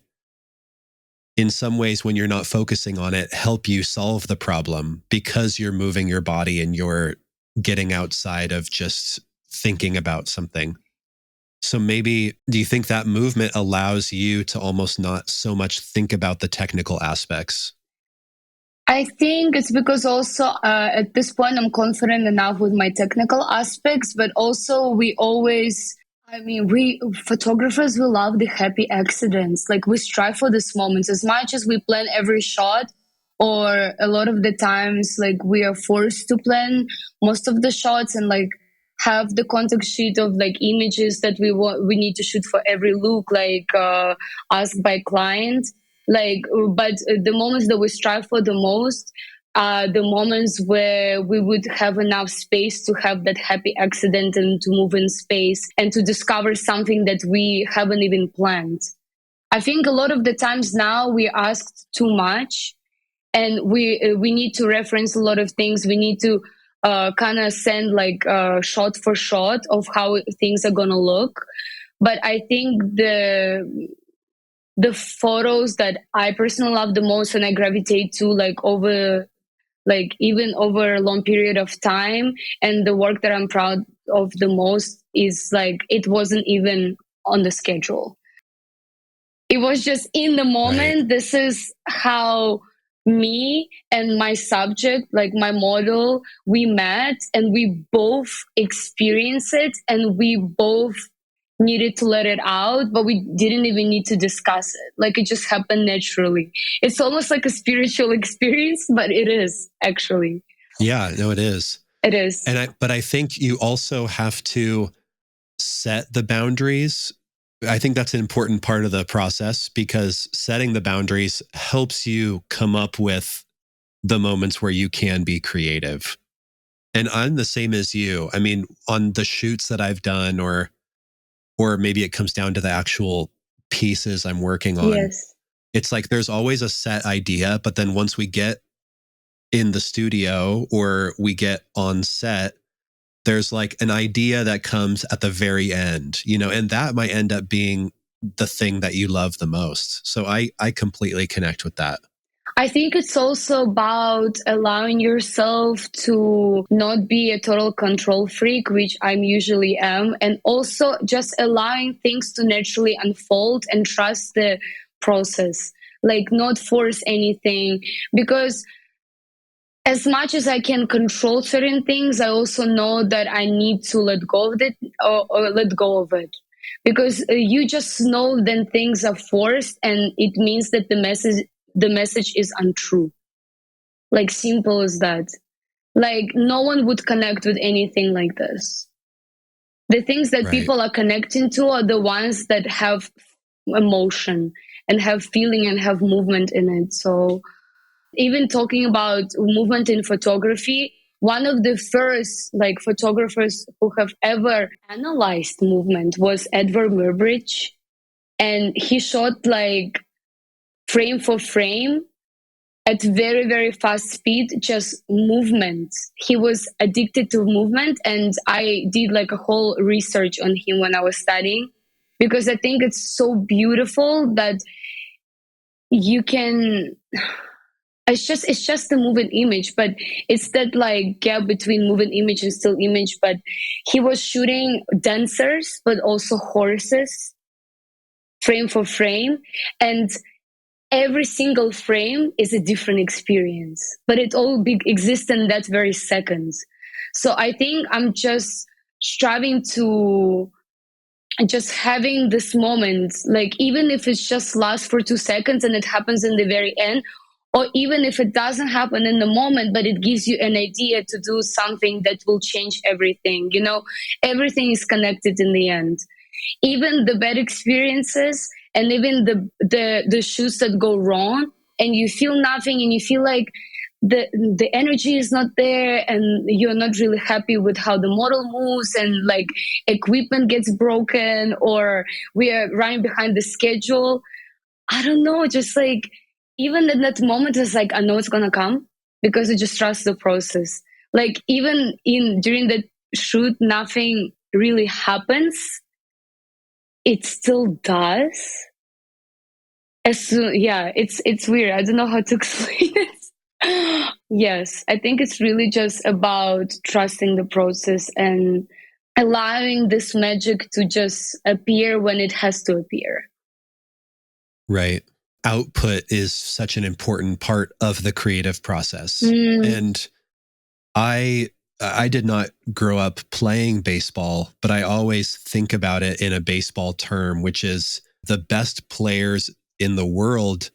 in some ways, when you're not focusing on it, help you solve the problem because you're moving your body and you're getting outside of just thinking about something. So maybe, do you think that movement allows you to almost not so much think about the technical aspects? I think it's because also at this point I'm confident enough with my technical aspects, but also we photographers, we love the happy accidents. Like we strive for these moments as much as we plan every shot, or a lot of the times, like we are forced to plan most of the shots and like have the contact sheet of like images that we need to shoot for every look, like asked by client. Like, but the moments that we strive for the most the moments where we would have enough space to have that happy accident and to move in space and to discover something that we haven't even planned. I think a lot of the times now we asked too much, and we need to reference a lot of things. We need to kind of send like shot for shot of how things are gonna look. But I think the photos that I personally love the most and I gravitate to like even over a long period of time, and the work that I'm proud of the most is like it wasn't even on the schedule. It was just in the Right. moment. This is how me and my subject, like my model, we met and we both experienced it and we both needed to let it out, but we didn't even need to discuss it. Like it just happened naturally. It's almost like a spiritual experience, but it is actually. Yeah, no, it is. It is. But I think you also have to set the boundaries. I think that's an important part of the process because setting the boundaries helps you come up with the moments where you can be creative. And I'm the same as you. I mean, on the shoots that I've done, or maybe it comes down to the actual pieces I'm working on. Yes. It's like there's always a set idea, but then once we get in the studio or we get on set, there's like an idea that comes at the very end, and that might end up being the thing that you love the most. So I completely connect with that. I think it's also about allowing yourself to not be a total control freak, which I usually am, and also just allowing things to naturally unfold and trust the process, like not force anything. Because as much as I can control certain things, I also know that I need to let go of it, or let go of it. Because you just know then things are forced, and it means that the message is untrue. Like, simple as that. Like, no one would connect with anything like this. The things that Right. people are connecting to are the ones that have emotion and have feeling and have movement in it. So even talking about movement in photography, one of the first like photographers who have ever analyzed movement was Edward Murbridge, and he shot like frame for frame at very, very fast speed, just movement. He was addicted to movement, and I did like a whole research on him when I was studying, because I think it's so beautiful that you can, it's just the moving image, but it's that like gap between moving image and still image. But he was shooting dancers but also horses frame for frame, and every single frame is a different experience, but it all exists in that very second. So I think I'm just striving to just having this moment, like even if it's just lasts for 2 seconds and it happens in the very end, or even if it doesn't happen in the moment, but it gives you an idea to do something that will change everything. Everything is connected in the end, even the bad experiences, and even the shoots that go wrong, and you feel nothing, and you feel like the energy is not there, and you're not really happy with how the model moves, and like equipment gets broken, or we are running behind the schedule. I don't know, just like even in that moment, it's like I know it's gonna come, because I just trust the process. Like even in during the shoot, nothing really happens, it still does. Yeah, it's weird. I don't know how to explain it. Yes, I think it's really just about trusting the process and allowing this magic to just appear when it has to appear. Right. Output is such an important part of the creative process. And I did not grow up playing baseball, but I always think about it in a baseball term, which is the best players in the world,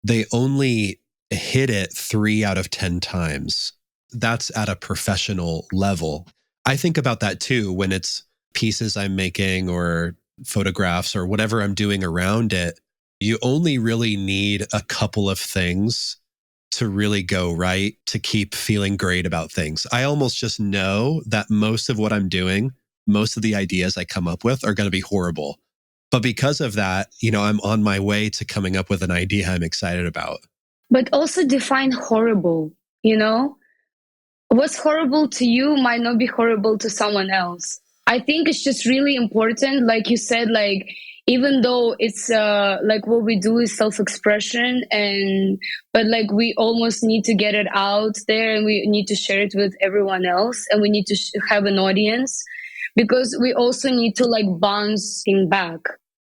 they only hit it 3 out of 10 times. That's at a professional level. I think about that too when it's pieces I'm making or photographs or whatever I'm doing around it. You only really need a couple of things to really go right, to keep feeling great about things. I almost just know that most of what I'm doing, most of the ideas I come up with are going to be horrible. But because of that, I'm on my way to coming up with an idea I'm excited about. But also define horrible, you know? What's horrible to you might not be horrible to someone else. I think it's just really important, like you said, like even though it's like what we do is self-expression, and but like we almost need to get it out there, and we need to share it with everyone else, and we need to have an audience, because we also need to like bounce back,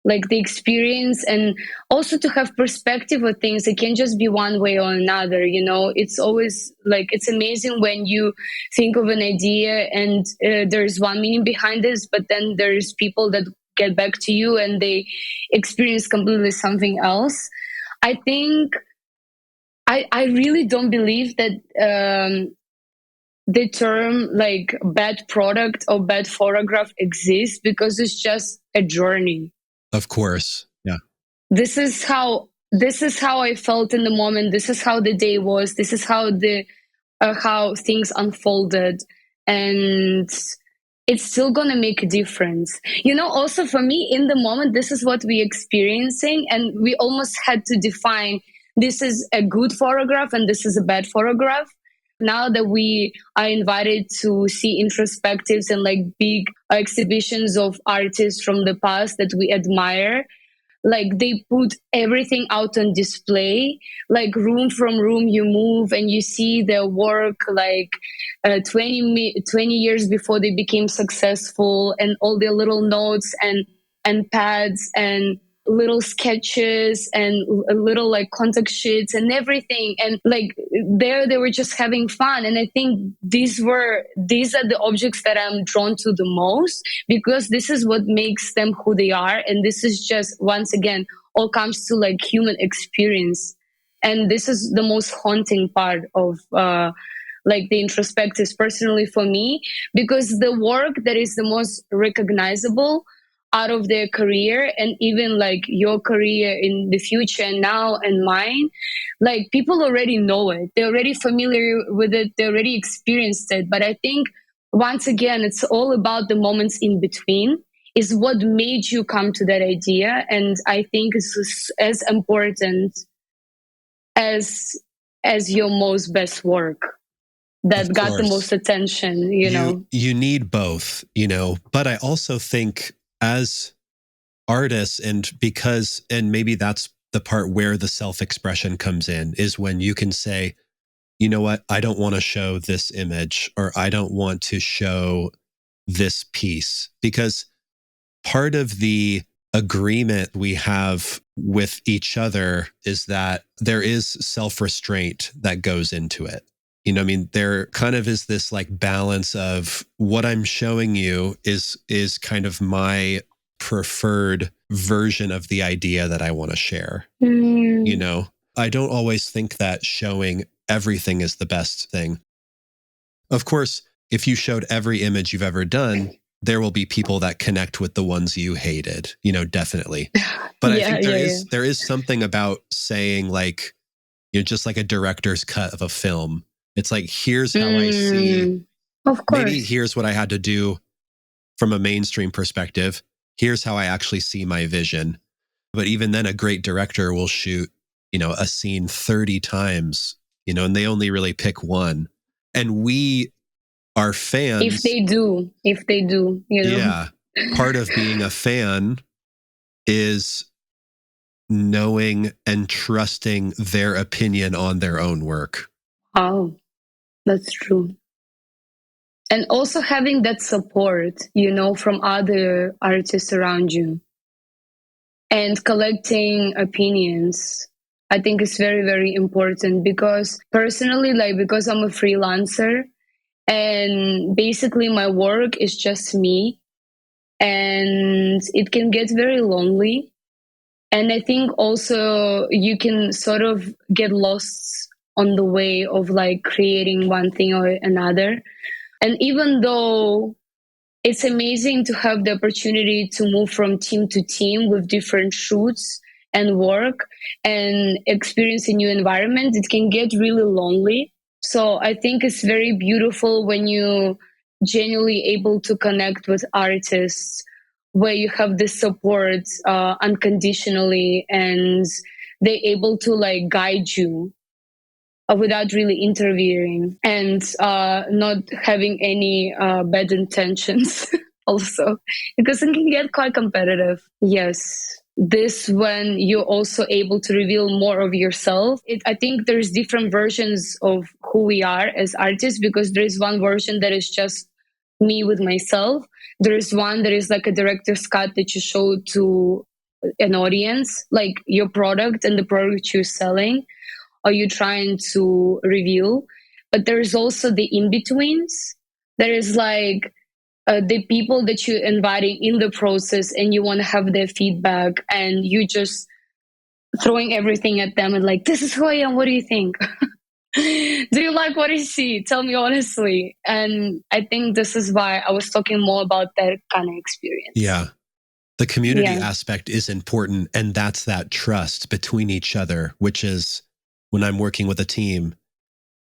like the experience, and also to have perspective of things. It can't just be one way or another. It's always like, it's amazing when you think of an idea and there's one meaning behind this, but then there's people that get back to you and they experience completely something else. I think I really don't believe that the term like bad product or bad photograph exists, because it's just a journey. Of course. Yeah. This is how I felt in the moment. This is how the day was. This is how how things unfolded. and it's still gonna make a difference. Also for me, in the moment, this is what we're experiencing, and we almost had to define this is a good photograph and this is a bad photograph. Now that we are invited to see introspectives and like big exhibitions of artists from the past that we admire, like they put everything out on display, like room from room you move and you see their work, like 20 years before they became successful, and all their little notes and pads and little sketches and little like contact sheets and everything, and like there they were just having fun. And I think these are the objects that I'm drawn to the most, because this is what makes them who they are. And this is just, once again, all comes to like human experience. And this is the most haunting part of like the introspectives personally for me, because the work that is the most recognizable out of their career, and even like your career in the future and now and mine, like people already know it, they're already familiar with it, they already experienced it. But I think once again, it's all about the moments in between, is what made you come to that idea. And I think it's as important as your most best work that got the most attention, you need both, but I also think as artists, and maybe that's the part where the self-expression comes in, is when you can say, you know what, I don't want to show this image, or I don't want to show this piece, because part of the agreement we have with each other is that there is self-restraint that goes into it. There kind of is this like balance of what I'm showing you is kind of my preferred version of the idea that I want to share. I don't always think that showing everything is the best thing. Of course, if you showed every image you've ever done, there will be people that connect with the ones you hated, definitely. But I think there is something about saying, like, just like a director's cut of a film. It's like, here's how I see. Of course. Maybe here's what I had to do from a mainstream perspective. Here's how I actually see my vision. But even then, a great director will shoot, a scene 30 times, and they only really pick one. And we are fans. If they do, Yeah. Part of being a fan is knowing and trusting their opinion on their own work. Oh, that's true. And also having that support, from other artists around you, and collecting opinions, I think is very, very important. Because personally, because I'm a freelancer, and basically my work is just me, and it can get very lonely. And I think also you can sort of get lost on the way of like creating one thing or another. And even though it's amazing to have the opportunity to move from team to team with different shoots and work and experience a new environment, it can get really lonely. So I think it's very beautiful when you genuinely able to connect with artists, where you have this support unconditionally, and they're able to like guide you without really interfering, and not having any bad intentions also, because it can get quite competitive. Yes. This, when you're also able to reveal more of yourself. I think there's different versions of who we are as artists, because there is one version that is just me with myself. There is one that is like a director's cut that you show to an audience, like your product and the product you're selling, or you're trying to reveal. But there's also the in-betweens. There is like the people that you're inviting in the process, and you want to have their feedback, and you just throwing everything at them and like, this is who I am, what do you think? Do you like what you see? Tell me honestly. And I think this is why I was talking more about that kind of experience. Yeah. The community aspect is important, and that's that trust between each other, which is when I'm working with a team,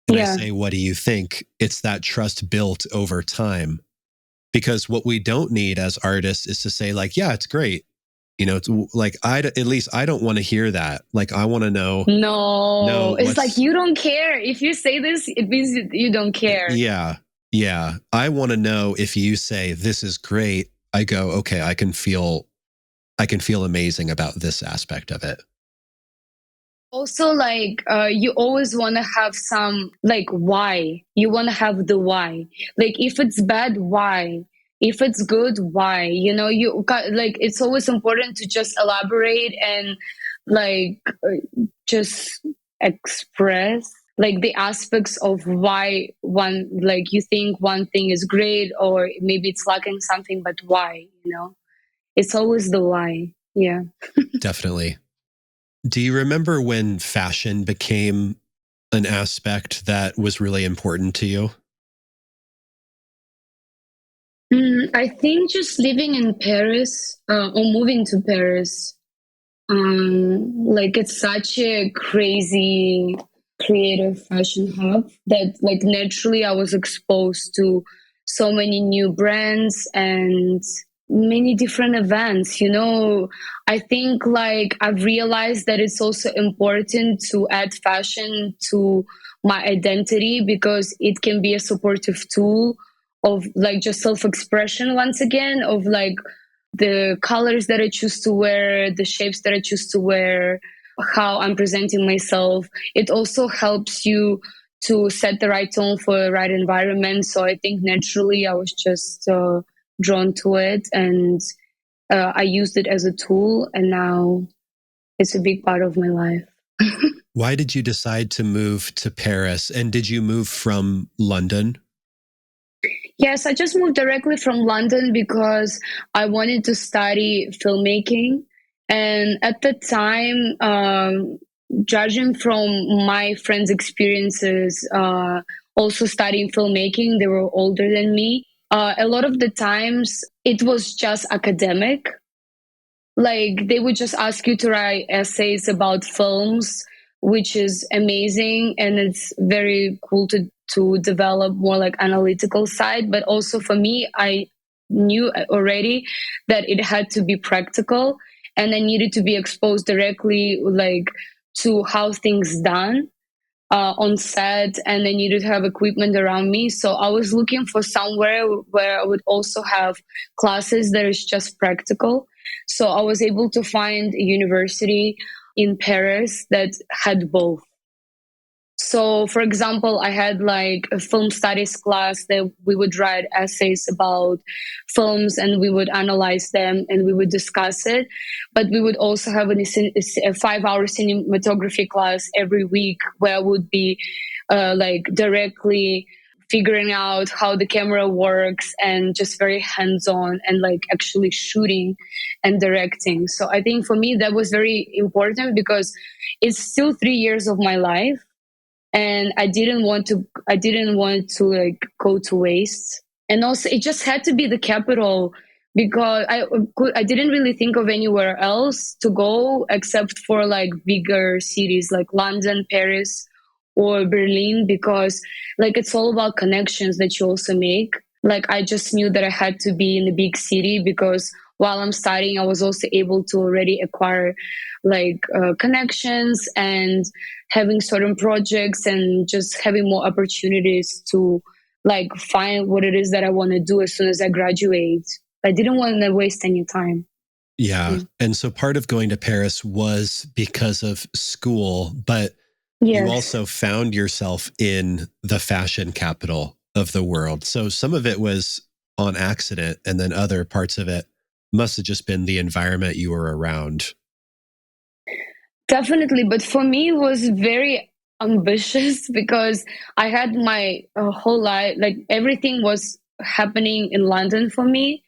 and I say, what do you think? It's that trust built over time. Because what we don't need as artists is to say like, yeah, it's great. You know, it's like, at least I don't want to hear that. Like, I want to know. No, it's like, you don't care. If you say this, it means you don't care. Yeah. Yeah. I want to know if you say this is great, I go, okay, I can feel amazing about this aspect of it. Also, like, you always want to have some, like, why. You want to have the why. Like, if it's bad, why? If it's good, why? You know, you got, like, it's always important to just elaborate and, like, just express, like, the aspects of why one, like, you think one thing is great, or maybe it's lacking something, but why, you know? It's always the why. Yeah. Definitely. Do you remember when fashion became an aspect that was really important to you? I think just living in Paris, or moving to Paris, like, it's such a crazy creative fashion hub that, like, naturally I was exposed to so many new brands and many different events. You know, I think, like, I've realized that it's also important to add fashion to my identity because it can be a supportive tool of, like, just self-expression once again, of, like, the colors that I choose to wear, the shapes that I choose to wear, how I'm presenting myself. It also helps you to set the right tone for the right environment. So I think naturally I was just drawn to it, and I used it as a tool, and now it's a big part of my life. Why did you decide to move to Paris? And did you move from London? Yes, I just moved directly from London because I wanted to study filmmaking. And at the time, judging from my friends' experiences, also studying filmmaking, they were older than me. A lot of the times it was just academic. Like, they would just ask you to write essays about films, which is amazing, and it's very cool to develop more like analytical side. But also for me, I knew already that it had to be practical, and I needed to be exposed directly, like, to how things done on set, and I needed to have equipment around me. So I was looking for somewhere where I would also have classes that is just practical. So I was able to find a university in Paris that had both. So, for example, I had, like, a film studies class that we would write essays about films and we would analyze them and we would discuss it. But we would also have a 5-hour cinematography class every week where I would be like, directly figuring out how the camera works and just very hands-on and, like, actually shooting and directing. So I think for me that was very important because it's still 3 years of my life, and I didn't want to, like, go to waste. And also it just had to be the capital because I didn't really think of anywhere else to go except for, like, bigger cities like London, Paris, or Berlin, because, like, it's all about connections that you also make. Like, I just knew that I had to be in a big city because while I'm studying, I was also able to already acquire, like, connections and having certain projects and just having more opportunities to, like, find what it is that I want to do as soon as I graduate. I didn't want to waste any time. Yeah. And so part of going to Paris was because of school, but you Yes. also found yourself in the fashion capital of the world. So some of it was on accident, and then other parts of it must have just been the environment you were around. Definitely. But for me, it was very ambitious because I had my whole life, like, everything was happening in London for me.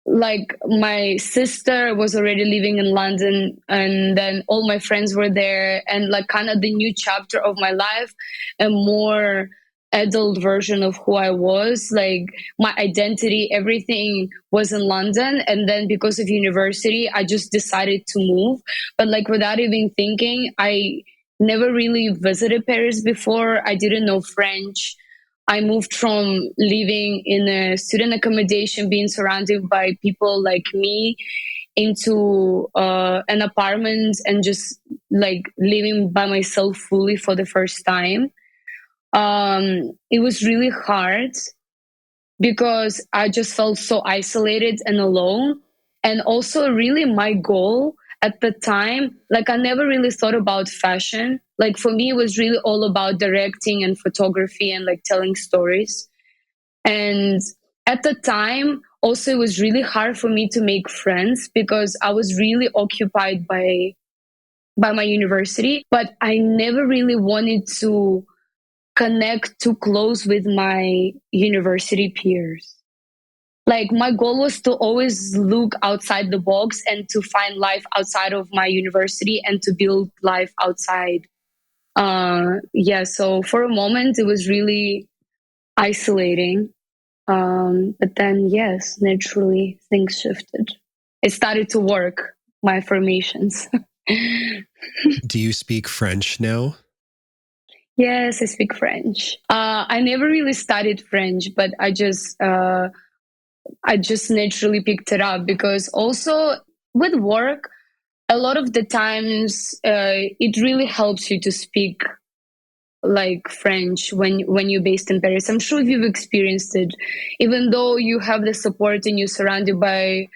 Like, my sister was already living in London, and then all my friends were there, and, like, kind of the new chapter of my life, a more adult version of who I was, like, my identity, everything was in London. And then because of university, I just decided to move, but, like, without even thinking, I never really visited Paris before. I didn't know French. I moved from living in a student accommodation, being surrounded by people like me, into an apartment and just like living by myself fully for the first time. It was really hard because I just felt so isolated and alone. And also, really, my goal at the time, like, I never really thought about fashion. Like, for me, it was really all about directing and photography and like telling stories. And at the time, also, it was really hard for me to make friends because I was really occupied by my university, but I never really wanted to connect too close with my university peers. Like, my goal was to always look outside the box and to find life outside of my university and to build life outside. Yeah, so for a moment it was really isolating. But then, yes, naturally things shifted. It started to work, my formations. Do you speak French now? Yes, I speak French. I never really studied French, but I just naturally picked it up because also with work, a lot of the times it really helps you to speak like French when you're based in Paris. I'm sure you've experienced it, even though you have the support and you're surrounded by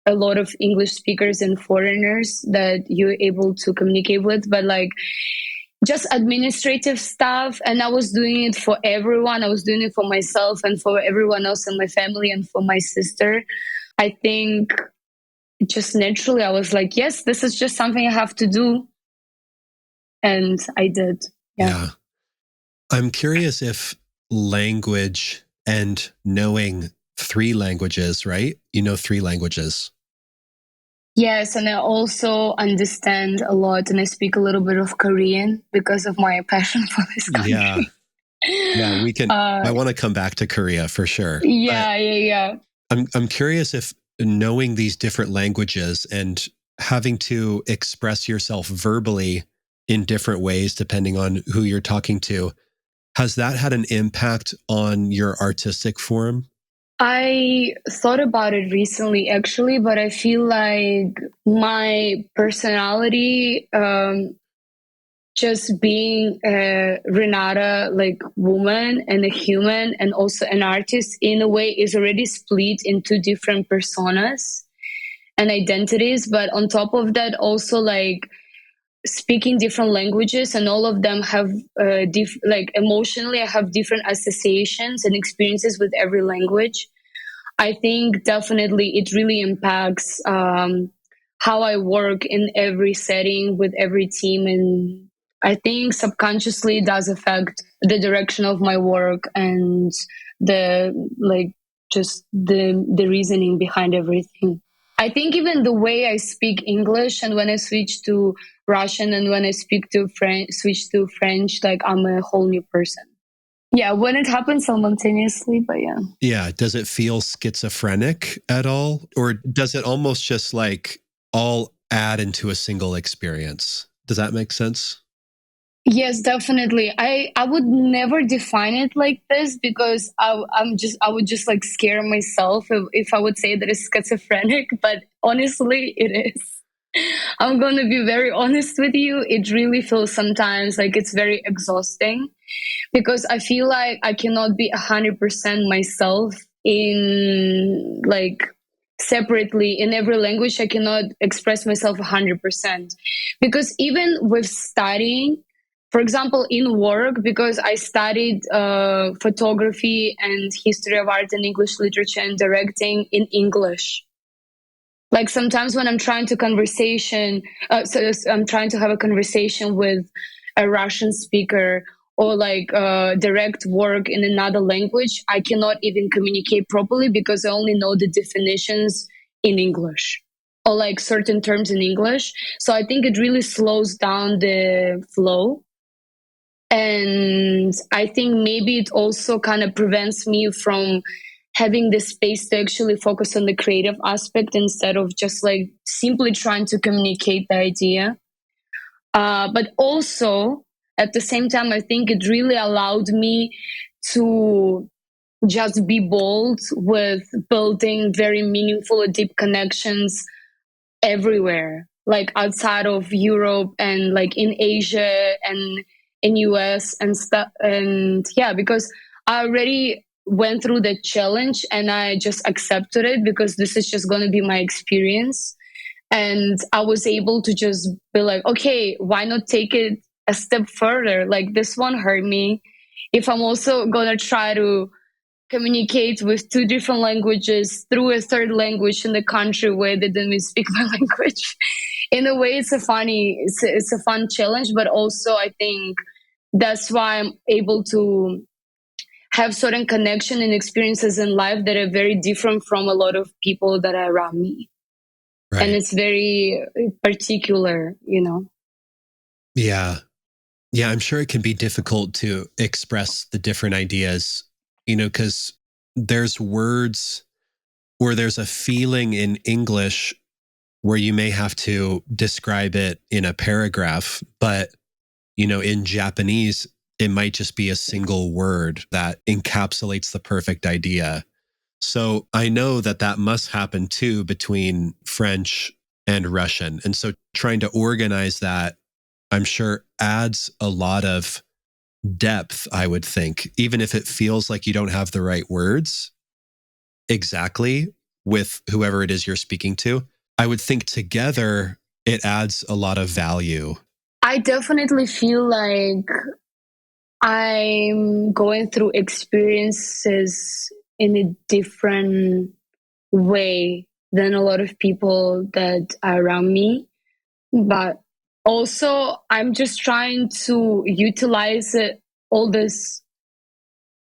a lot of English speakers and foreigners that you're able to communicate with. But like just administrative stuff, and I was doing it for everyone. I was doing it for myself and for everyone else in my family and for my sister. I think just naturally I was like, yes, this is just something I have to do, and I did. Yeah. I'm curious if language and knowing 3 languages, right? You know 3 languages. Yes, and I also understand a lot and I speak a little bit of Korean because of my passion for this Yeah. country. Yeah, we can I want to come back to Korea for sure. Yeah. I'm curious if knowing these different languages and having to express yourself verbally in different ways depending on who you're talking to, has that had an impact on your artistic form? I thought about it recently actually, but I feel like my personality, just being a Renata like woman and a human and also an artist in a way is already split into different personas and identities. But on top of that, also like speaking different languages and all of them have like emotionally I have different associations and experiences with every language. I think definitely it really impacts how I work in every setting with every team, and I think subconsciously it does affect the direction of my work and the like just the reasoning behind everything. I think even the way I speak English and when I switch to Russian and when I speak to French, switch to French, like I'm a whole new person. Yeah, when it happens simultaneously, but yeah. Yeah. Does it feel schizophrenic at all? Or does it almost just like all add into a single experience? Does that make sense? Yes, definitely. I would never define it like this because I would just like scare myself if I would say that it's schizophrenic, but honestly it is. I'm going to be very honest with you. It really feels sometimes like it's very exhausting because I feel like I cannot be 100% myself in like separately in every language. I cannot express myself 100% because even with studying, for example, in work, because I studied photography and history of art and English literature and directing in English. Like sometimes when I'm trying to conversation, so I'm trying to have a conversation with a Russian speaker or like direct work in another language, I cannot even communicate properly because I only know the definitions in English or like certain terms in English. So I think it really slows down the flow. And I think maybe it also kind of prevents me from having the space to actually focus on the creative aspect instead of just like simply trying to communicate the idea. But also at the same time, I think it really allowed me to just be bold with building very meaningful or deep connections everywhere, like outside of Europe and like in Asia and in US and stuff. And yeah, because I already went through the challenge and I just accepted it because this is just going to be my experience. And I was able to just be like, okay, why not take it a step further? Like this one hurt me. If I'm also going to try to communicate with two different languages through a third language in the country where they didn't even speak my language. In a way, it's a fun challenge, but also I think that's why I'm able to have certain connection and experiences in life that are very different from a lot of people that are around me. Right. And it's very particular, you know? Yeah. Yeah, I'm sure it can be difficult to express the different ideas, because there's words or there's a feeling in English where you may have to describe it in a paragraph, but, in Japanese, it might just be a single word that encapsulates the perfect idea. So I know that must happen too between French and Russian. And so trying to organize that, I'm sure, adds a lot of depth, I would think, even if it feels like you don't have the right words exactly with whoever it is you're speaking to. I would think together it adds a lot of value. I definitely feel like I'm going through experiences in a different way than a lot of people that are around me. But also, I'm just trying to utilize all this,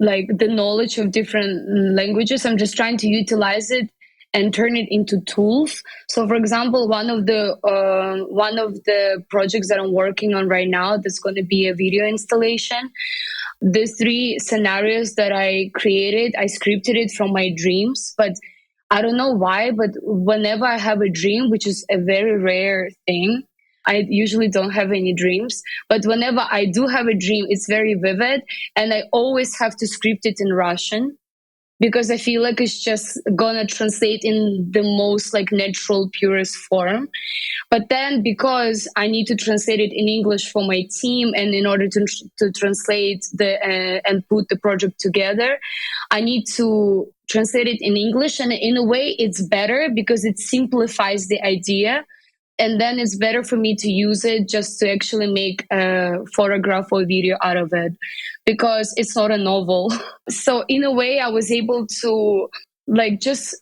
like the knowledge of different languages. I'm just trying to utilize it and turn it into tools. So, for example, one of the projects that I'm working on right now, that's going to be a video installation. The three scenarios that I created, I scripted it from my dreams, but I don't know why, but whenever I have a dream, which is a very rare thing, I usually don't have any dreams, but whenever I do have a dream, it's very vivid, and I always have to script it in Russian because I feel like it's just gonna translate in the most like natural, purest form. But then because I need to translate it in English for my team, and in order to translate and put the project together, I need to translate it in English. And in a way, it's better because it simplifies the idea. And then it's better for me to use it just to actually make a photograph or video out of it because it's not a novel. So in a way, I was able to like just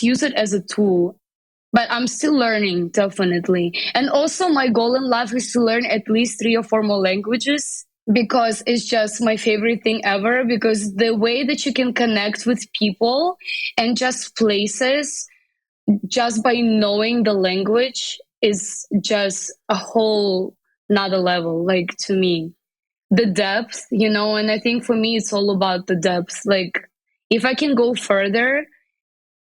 use it as a tool, but I'm still learning, definitely. And also, my goal in life is to learn at least 3 or 4 more languages because it's just my favorite thing ever. Because the way that you can connect with people and just places just by knowing the language is just a whole another level, like to me. The depth, and I think for me, it's all about the depth. Like, if I can go further,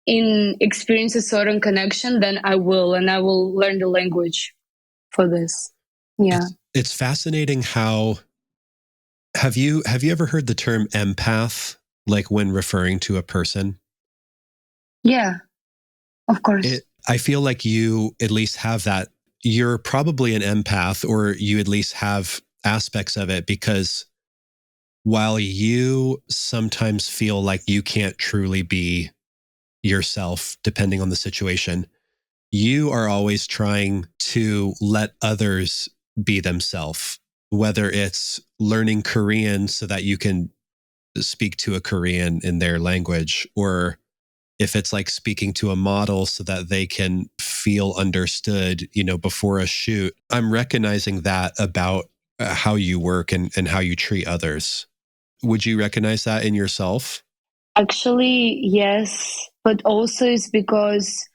in experience a certain connection, then I will, and I will learn the language for this. Yeah. It's fascinating how have you ever heard the term empath, like when referring to a person? Yeah, of course. I feel like you at least have that. You're probably an empath, or you at least have aspects of it, because while you sometimes feel like you can't truly be yourself, depending on the situation, you are always trying to let others be themselves, whether it's learning Korean so that you can speak to a Korean in their language, or if it's like speaking to a model so that they can feel understood, before a shoot. I'm recognizing that about how you work and how you treat others. Would you recognize that in yourself? Actually, yes, but also it's because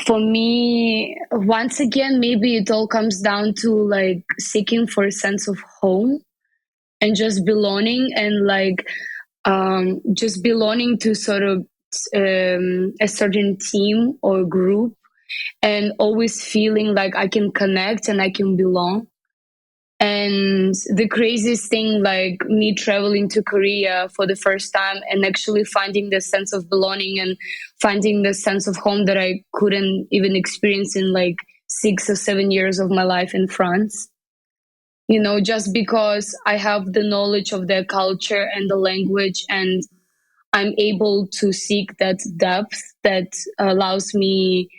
for me, once again, maybe it all comes down to like seeking for a sense of home and just belonging, and like just belonging to sort of a certain team or group. and always feeling like I can connect and I can belong. And the craziest thing, like me traveling to Korea for the first time and actually finding the sense of belonging and finding the sense of home that I couldn't even experience in like 6 or 7 years of my life in France. Just because I have the knowledge of their culture and the language, and I'm able to seek that depth that allows me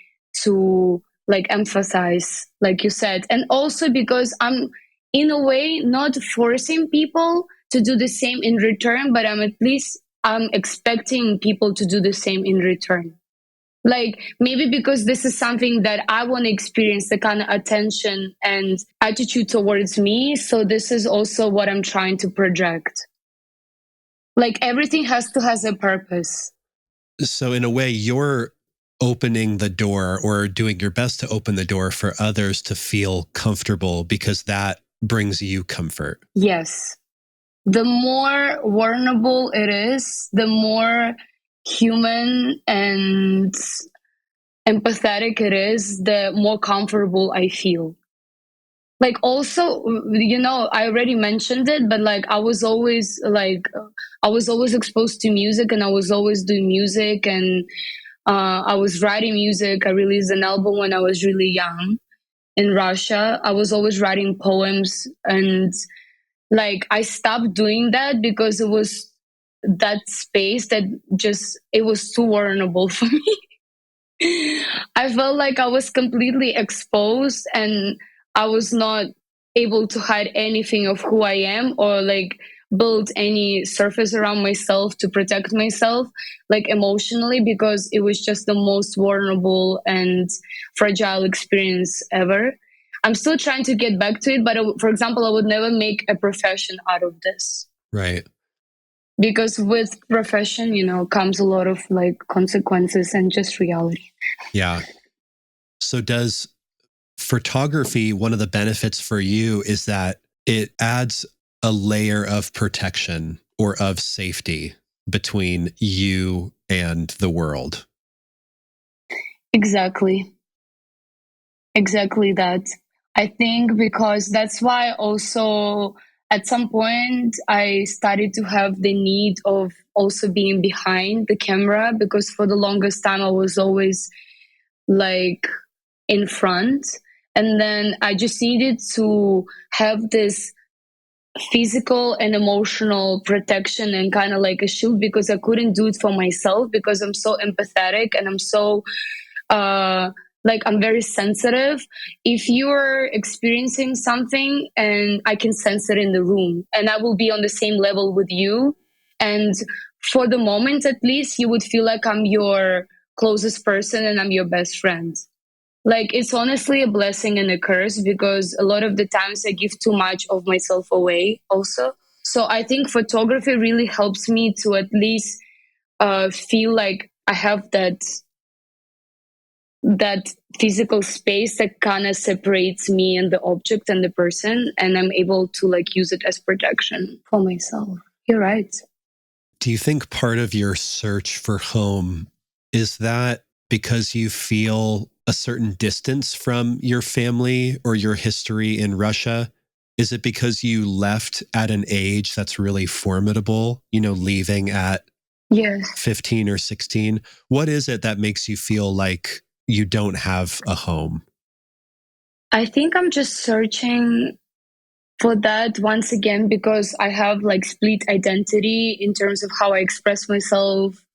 to like emphasize, like you said. And also because I'm in a way not forcing people to do the same in return, but I'm expecting people to do the same in return. Like maybe because this is something that I want to experience, the kind of attention and attitude towards me. So this is also what I'm trying to project. Like everything has a purpose. So in a way, you're opening the door or doing your best to open the door for others to feel comfortable because that brings you comfort. Yes. The more vulnerable it is, the more human and empathetic it is, the more comfortable I feel. Like also, I already mentioned it, but like I was always exposed to music, and I was always doing music, and I was writing music. I released an album when I was really young in Russia. I was always writing poems, and like I stopped doing that because it was that space that just it was too vulnerable for me. I felt like I was completely exposed, and I was not able to hide anything of who I am, or like build any surface around myself to protect myself, like emotionally, because it was just the most vulnerable and fragile experience ever. I'm still trying to get back to it, but for example, I would never make a profession out of this. Right. Because with profession, comes a lot of like consequences and just reality. Yeah. So does photography, one of the benefits for you is that it adds a layer of protection or of safety between you and the world. Exactly that. I think because that's why also at some point I started to have the need of also being behind the camera, because for the longest time I was always like in front, and then I just needed to have this physical and emotional protection and kind of like a shield, because I couldn't do it for myself, because I'm so empathetic and I'm so like I'm very sensitive. If you're experiencing something and I can sense it in the room, and I will be on the same level with you, and for the moment at least you would feel like I'm your closest person and I'm your best friend. Like it's honestly a blessing and a curse, because a lot of the times I give too much of myself away also. So I think photography really helps me to at least feel like I have that physical space that kind of separates me and the object and the person, and I'm able to like use it as protection for myself. You're right. Do you think part of your search for home is that because you feel a certain distance from your family or your history in Russia? Is it because you left at an age that's really formidable, leaving at Yes. 15 or 16? What is it that makes you feel like you don't have a home? I think I'm just searching for that once again, because I have like split identity in terms of how I express myself,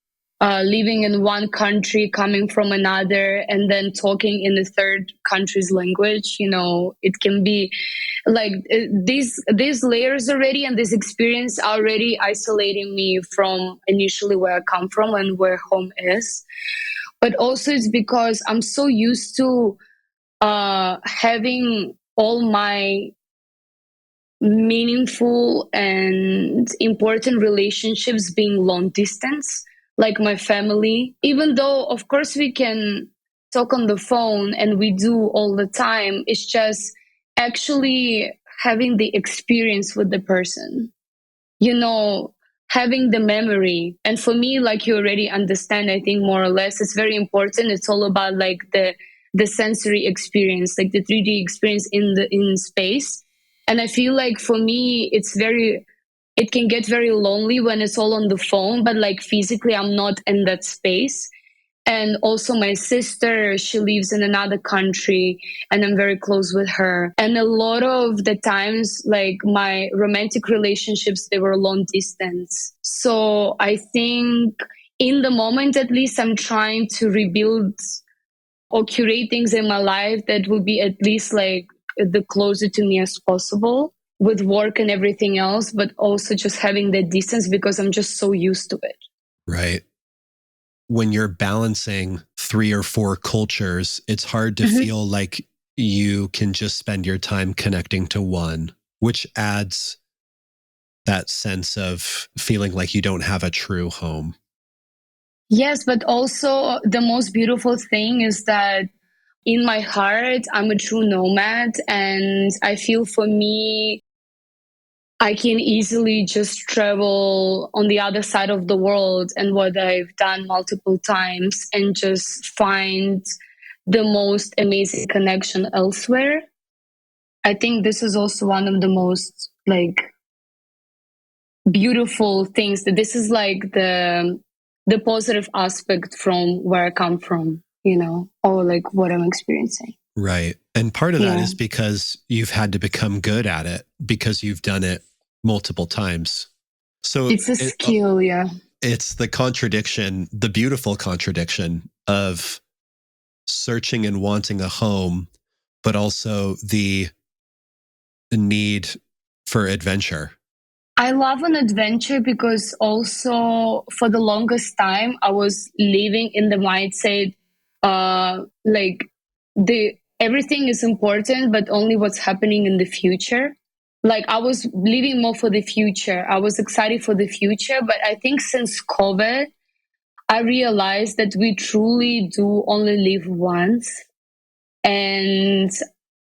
living in one country, coming from another, and then talking in a third country's language. It can be like these layers already, and this experience already isolating me from initially where I come from and where home is. But also it's because I'm so used to having all my meaningful and important relationships being long distance, like my family. Even though of course we can talk on the phone, and we do all the time, it's just actually having the experience with the person, having the memory. And for me, like you already understand, I think more or less it's very important. It's all about like the the sensory experience, like the 3D experience in space. And I feel like for me, it can get very lonely when it's all on the phone, but like physically, I'm not in that space. And also my sister, she lives in another country and I'm very close with her. And a lot of the times, like my romantic relationships, they were long distance. So I think in the moment, at least, I'm trying to rebuild or curate things in my life that will be at least like the closer to me as possible with work and everything else, but also just having that distance because I'm just so used to it. Right. When you're balancing 3 or 4 cultures, it's hard to feel like you can just spend your time connecting to one, which adds that sense of feeling like you don't have a true home. Yes, but also the most beautiful thing is that in my heart, I'm a true nomad. And I feel for me, I can easily just travel on the other side of the world, and what I've done multiple times, and just find the most amazing connection elsewhere. I think this is also one of the most like beautiful things, that this is like the positive aspect from where I come from, or like what I'm experiencing. Right. And part of that is because you've had to become good at it because you've done it multiple times. So it's a skill. It's the contradiction, the beautiful contradiction of searching and wanting a home, but also the need for adventure. I love an adventure because also for the longest time I was living in the mindset like everything is important, but only what's happening in the future. Like I was living more for the future. I was excited for the future, but I think since COVID, I realized that we truly do only live once. And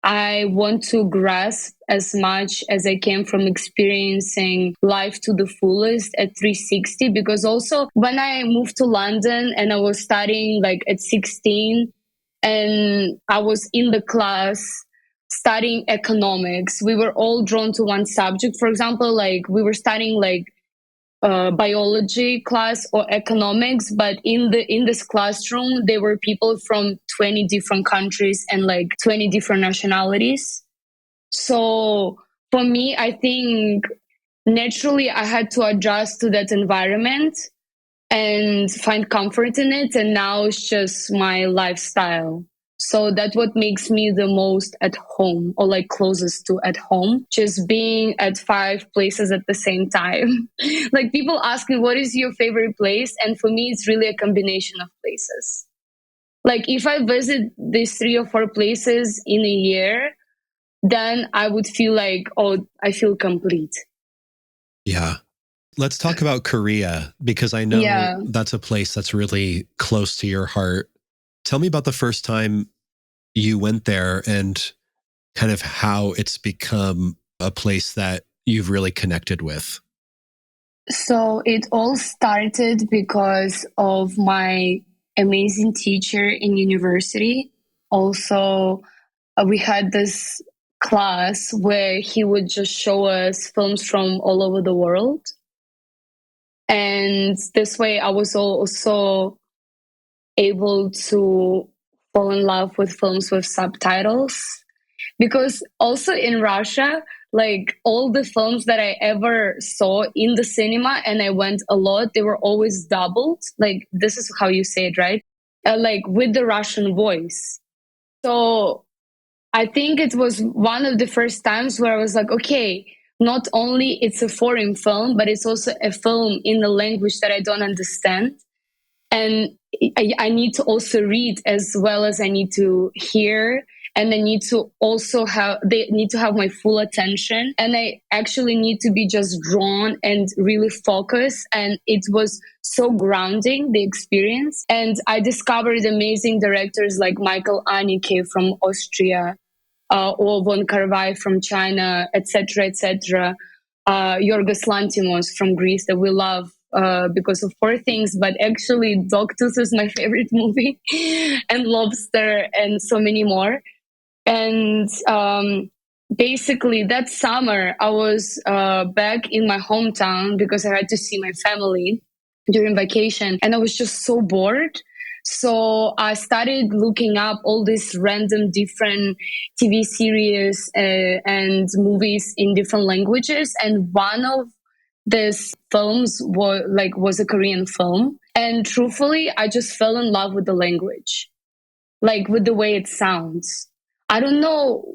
I want to grasp as much as I can from experiencing life to the fullest at 360. Because also when I moved to London and I was studying like at 16 and I was in the class studying economics, we were all drawn to one subject. For example, like we were studying like biology class or economics, but in this classroom there were people from 20 different countries and like 20 different nationalities. So for me, I think naturally I had to adjust to that environment and find comfort in it, and now it's just my lifestyle. So that's what makes me the most at home, or like closest to at home, just being at 5 places at the same time. Like people ask me, what is your favorite place? And for me, it's really a combination of places. Like if I visit these 3 or 4 places in a year, then I would feel like, oh, I feel complete. Yeah. Let's talk about Korea, because I know that's a place that's really close to your heart. Tell me about the first time you went there and kind of how it's become a place that you've really connected with. So it all started because of my amazing teacher in university. Also, we had this class where he would just show us films from all over the world. And this way I was also able to fall in love with films with subtitles. Because also in Russia, like all the films that I ever saw in the cinema, and I went a lot, they were always dubbed. Like this is how you say it, right? Like with the Russian voice. So I think it was one of the first times where I was like, okay, not only it's a foreign film, but it's also a film in a language that I don't understand. And I need to also read as well as I need to hear. And they need to have my full attention. And I actually need to be just drawn and really focus. And it was so grounding, the experience. And I discovered amazing directors like Michael Haneke from Austria, or Von Kar-wai from China, etc., etc. Yorgos Lanthimos from Greece, that we love because of Poor Things, but actually Dogtooth is my favorite movie, and Lobster, and so many more. And basically that summer I was back in my hometown because I had to see my family during vacation, and I was just so bored. So I started looking up all these random different TV series and movies in different languages, and one of these films was a Korean film. And truthfully, I just fell in love with the language, like with the way it sounds. I don't know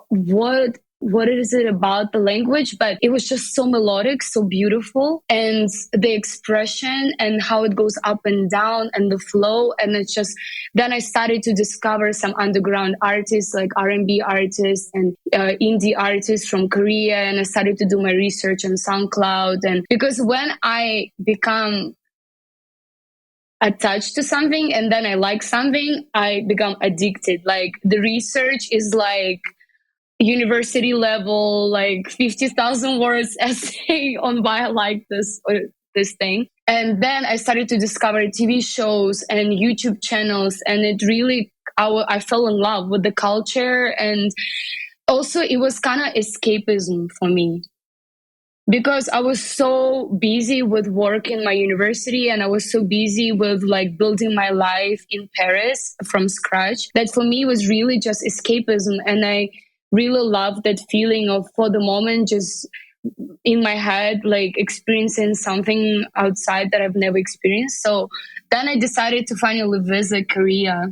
what is it about the language, but it was just so melodic, so beautiful, and the expression and how it goes up and down and the flow. And it's just, then I started to discover some underground artists, like R&B artists and indie artists from Korea, and I started to do my research on SoundCloud. And because when I become attached to something and then I like something, I become addicted. Like the research is like university level, like 50,000 words essay on why I like this or this thing. And then I started to discover TV shows and YouTube channels, and it really, I fell in love with the culture. And also it was kind of escapism for me, because I was so busy with work in my university, and I was so busy with like building my life in Paris from scratch, that for me was really just escapism. And I really loved that feeling of, for the moment, just in my head, like experiencing something outside that I've never experienced. So then I decided to finally visit Korea,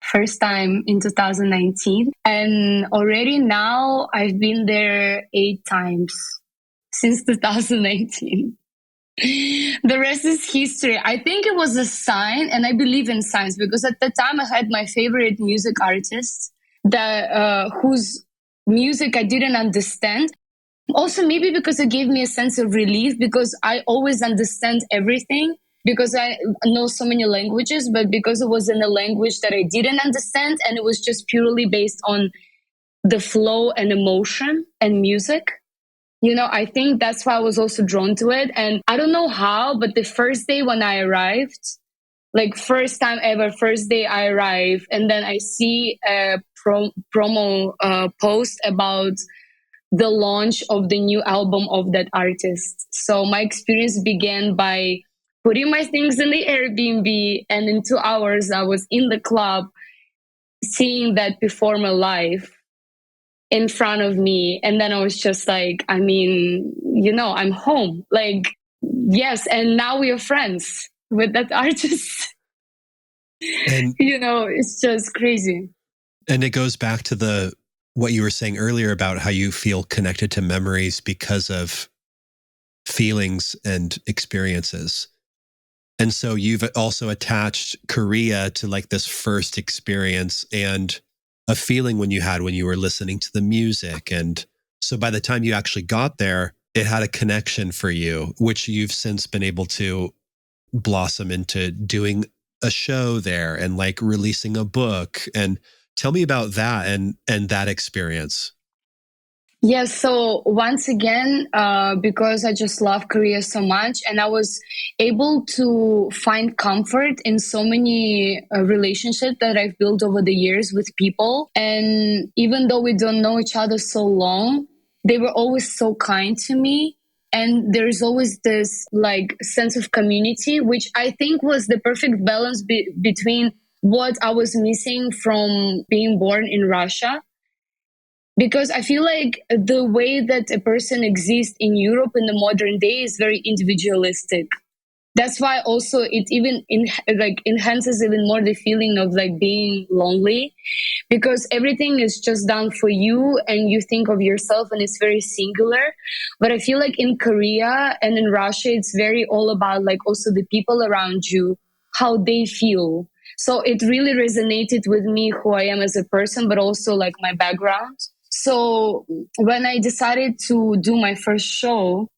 first time in 2019. And already now I've been there 8 times since 2019. The rest is history. I think it was a sign, and I believe in signs, because at the time I had my favorite music artist that whose music I didn't understand. Also, maybe because it gave me a sense of relief, because I always understand everything because I know so many languages, but because it was in a language that I didn't understand, and it was just purely based on the flow and emotion and music. You know, I think that's why I was also drawn to it. And I don't know how, but the first day when I arrived, like first time ever, first day I arrive, and then I see a promo post about the launch of the new album of that artist. So my experience began by putting my things in the Airbnb, and in 2 hours I was in the club seeing that performer live in front of me. And then I was just like, I mean, you know, I'm home. Like, yes. And now we are friends with that artist. And, you know, it's just crazy. And it goes back to what you were saying earlier about how you feel connected to memories because of feelings and experiences. And so you've also attached Korea to like this first experience and a feeling when you were listening to the music. And so by the time you actually got there, it had a connection for you, which you've since been able to blossom into doing a show there and like releasing a book. And tell me about that and that experience. Yes. So once again, because I just love Korea so much, and I was able to find comfort in so many relationships that I've built over the years with people. And even though we don't know each other so long, they were always so kind to me. And there's always this like sense of community, which I think was the perfect balance between what I was missing from being born in Russia, because I feel like the way that a person exists in Europe in the modern day is very individualistic. That's why also it even enhances even more the feeling of like being lonely, because everything is just done for you and you think of yourself and it's very singular. But I feel like in Korea and in Russia, it's very all about like also the people around you, how they feel. So it really resonated with me, who I am as a person, but also like my background. So when I decided to do my first show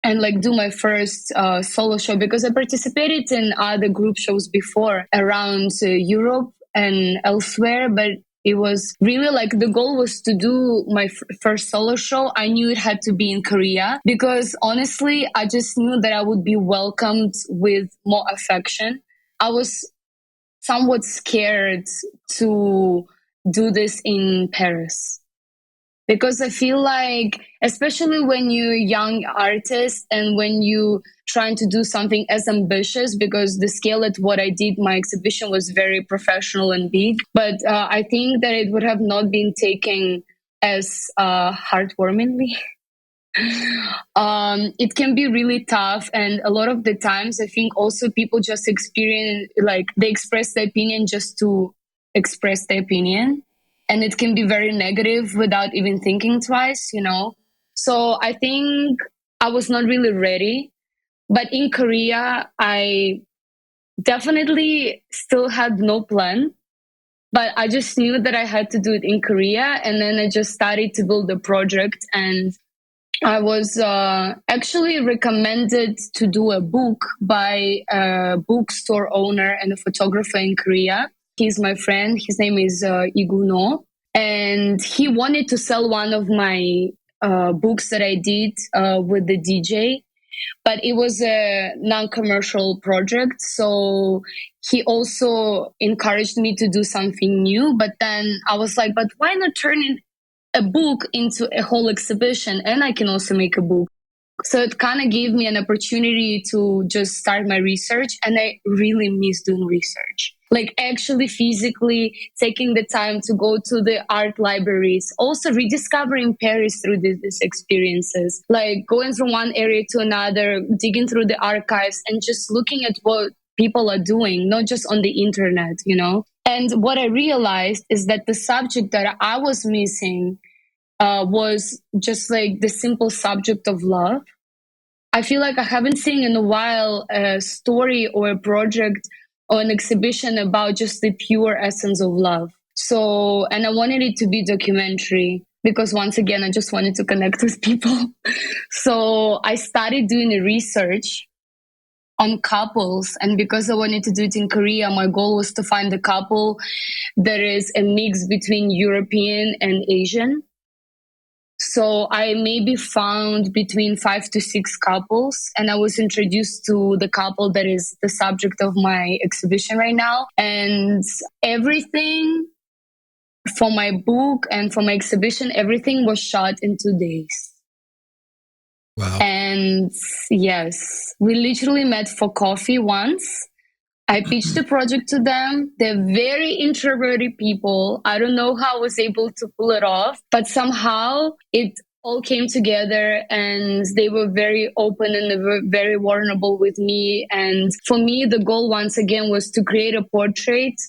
and like do my first solo show, because I participated in other group shows before around Europe and elsewhere, but It was really like the goal was to do my first solo show. I knew it had to be in Korea because honestly, I just knew that I would be welcomed with more affection. I was somewhat scared to do this in Paris because I feel like, especially when you're a young artist and when you trying to do something as ambitious, because the scale at what I did, my exhibition was very professional and big, but I think that it would have not been taken as heartwarmingly. It can be really tough, and a lot of the times I think also people just experience, like, they express their opinion just to express their opinion, and it can be very negative without even thinking twice, you know. So I think I was not really ready, but in Korea I definitely still had no plan, but I just knew that I had to do it in Korea, and then I just started to build a project. And I was actually recommended to do a book by a bookstore owner and a photographer in Korea. He's my friend. His name is Iguno. And he wanted to sell one of my books that I did with the DJ, but it was a non-commercial project. So he also encouraged me to do something new. But then I was like, but why not turn it a book into a whole exhibition, and I can also make a book. So it kind of gave me an opportunity to just start my research, and I really miss doing research. Like actually physically taking the time to go to the art libraries, also rediscovering Paris through these experiences, like going from one area to another, digging through the archives and just looking at what people are doing, not just on the internet, you know? And what I realized is that the subject that I was missing was just like the simple subject of love. I feel like I haven't seen in a while a story or a project or an exhibition about just the pure essence of love. So, and I wanted it to be documentary because once again, I just wanted to connect with people. So I started doing the research on couples. And because I wanted to do it in Korea, my goal was to find a couple that is a mix between European and Asian. So I maybe found between 5 to 6 couples, and I was introduced to the couple that is the subject of my exhibition right now. And everything for my book and for my exhibition, everything was shot in 2 days. Wow. And yes, we literally met for coffee once. I pitched the project to them. They're very introverted people. I don't know how I was able to pull it off, but somehow it all came together, and they were very open and they were very vulnerable with me. And for me, the goal once again was to create a portrait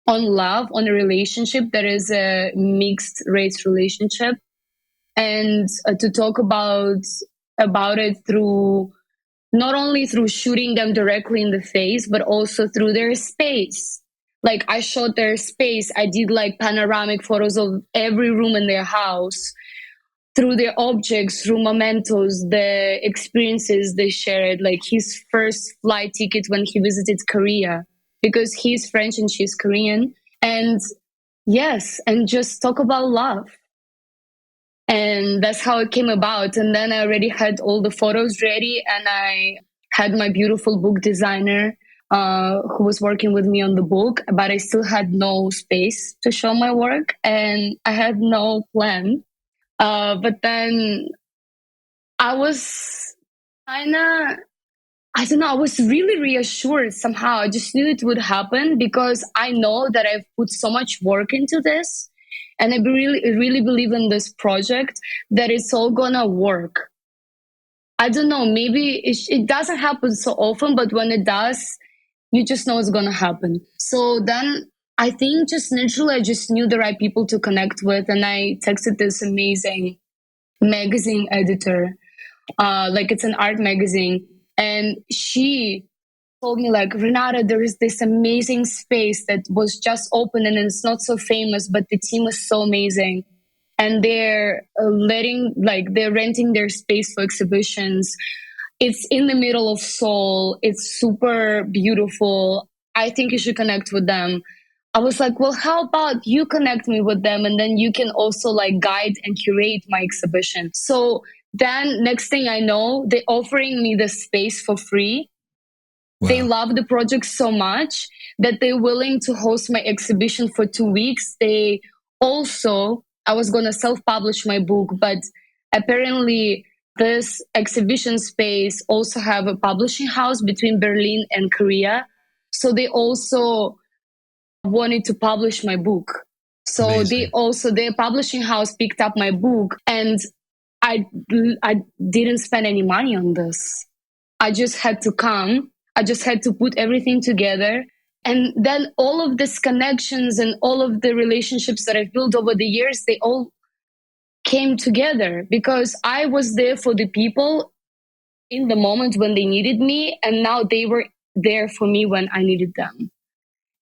on love, on a relationship that is a mixed race relationship, and to talk about it through not only through shooting them directly in the face, but also through their space. Like I shot their space. I did like panoramic photos of every room in their house, through their objects, through mementos, the experiences they shared, like his first flight ticket when he visited Korea, because he's French and she's Korean. And yes, and just talk about love. And that's how it came about. And then I already had all the photos ready, and I had my beautiful book designer who was working with me on the book, but I still had no space to show my work, and I had no plan. But then I was kind of, I don't know, I was really reassured somehow. I just knew it would happen because I know that I've put so much work into this. And I really believe in this project that it's all gonna work. I don't know, maybe it doesn't happen so often, but when it does, you just know it's gonna happen. So then I think just naturally, I just knew the right people to connect with. And I texted this amazing magazine editor, like it's an art magazine. And she told me like, Renata, there is this amazing space that was just open and it's not so famous, but the team is so amazing. And they're they're renting their space for exhibitions. It's in the middle of Seoul. It's super beautiful. I think you should connect with them. I was like, well, how about you connect me with them, and then you can also like guide and curate my exhibition. So then next thing I know, they're offering me the space for free. Wow. They love the project so much that they're willing to host my exhibition for 2 weeks. They also, I was going to self-publish my book, but apparently this exhibition space also have a publishing house between Berlin and Korea. So they also wanted to publish my book. So Amazing. their publishing house picked up my book, and I didn't spend any money on this. I just had to come. I just had to put everything together. And then all of these connections and all of the relationships that I've built over the years, they all came together because I was there for the people in the moment when they needed me. And now they were there for me when I needed them.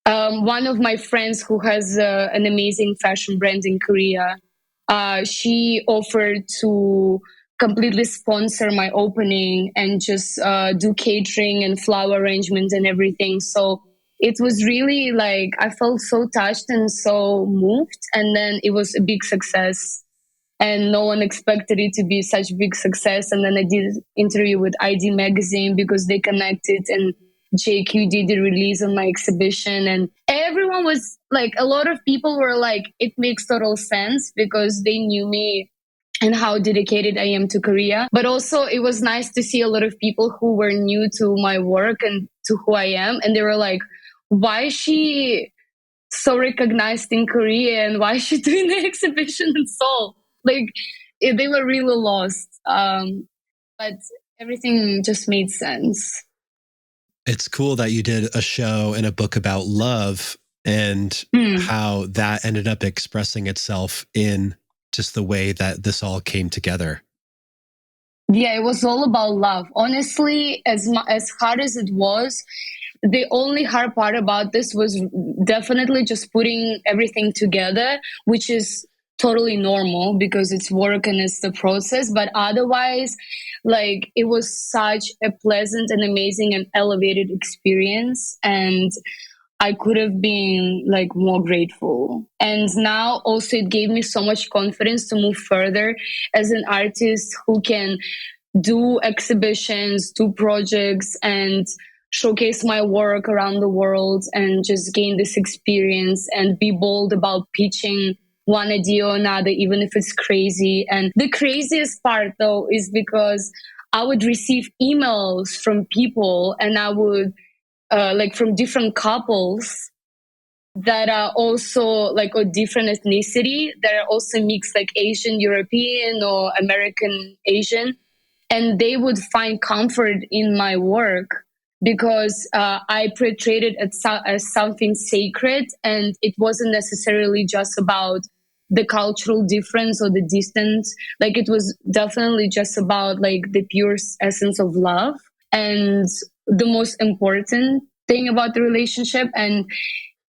One of my friends who has an amazing fashion brand in Korea, she offered to completely sponsor my opening and just do catering and flower arrangement and everything. So it was really like, I felt so touched and so moved. And then it was a big success. And no one expected it to be such a big success. And then I did an interview with ID Magazine because they connected, and JQ did the release on my exhibition. And everyone was like, a lot of people were like, it makes total sense because they knew me and how dedicated I am to Korea. But also it was nice to see a lot of people who were new to my work and to who I am. And they were like, why is she so recognized in Korea and why is she doing the exhibition in Seoul? Like, they were really lost. But everything just made sense. It's cool that you did a show and a book about love and how that ended up expressing itself in just the way that this all came together. Yeah, it was all about love. Honestly, as hard as it was, the only hard part about this was definitely just putting everything together, which is totally normal because it's work and it's the process. But otherwise, like, it was such a pleasant and amazing and elevated experience. And I could have been like more grateful. And now also it gave me so much confidence to move further as an artist who can do exhibitions, do projects, and showcase my work around the world and just gain this experience and be bold about pitching one idea or another, even if it's crazy. And the craziest part though is because I would receive emails from people, and I would like from different couples that are also like a different ethnicity, that are also mixed, like Asian European or American Asian, and they would find comfort in my work because I portrayed it as something sacred, and it wasn't necessarily just about the cultural difference or the distance. Like, it was definitely just about like the pure essence of love and the most important thing about the relationship. And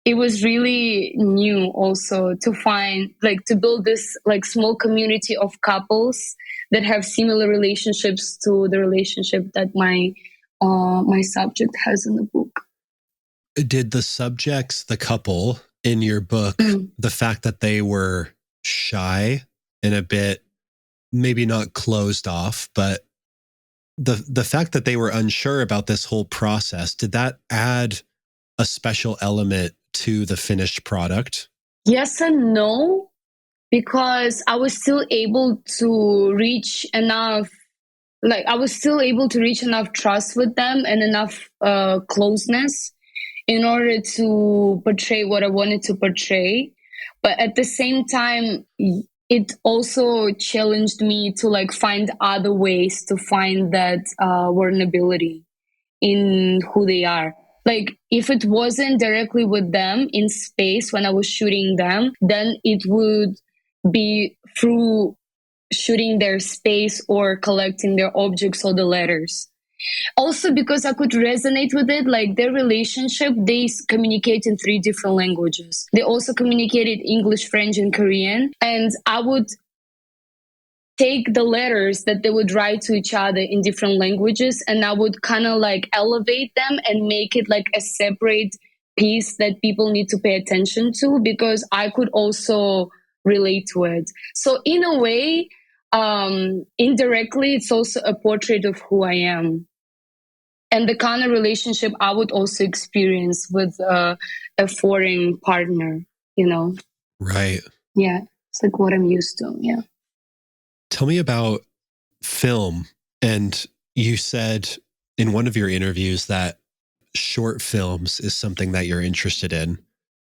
it was really new also to find, like, to build this like small community of couples that have similar relationships to the relationship that my subject has in the book. Did the subjects, the couple in your book, the fact that they were shy and a bit, maybe not closed off, but the fact that they were unsure about this whole process, did that add a special element to the finished product? Yes and no, because I was still able to reach enough, like I was still able to reach enough trust with them and enough closeness in order to portray what I wanted to portray. But at the same time, it also challenged me to like find other ways to find that vulnerability in who they are. Like, if it wasn't directly with them in space when I was shooting them, then it would be through shooting their space or collecting their objects or the letters. Also, because I could resonate with it, like their relationship, they communicate in 3 different languages. They also communicated English, French, and Korean. And I would take the letters that they would write to each other in different languages, and I would kind of like elevate them and make it like a separate piece that people need to pay attention to, because I could also relate to it. So in a way, indirectly, it's also a portrait of who I am and the kind of relationship I would also experience with a foreign partner, you know? Right. Yeah. It's like what I'm used to. Yeah. Tell me about film. And you said in one of your interviews that short films is something that you're interested in.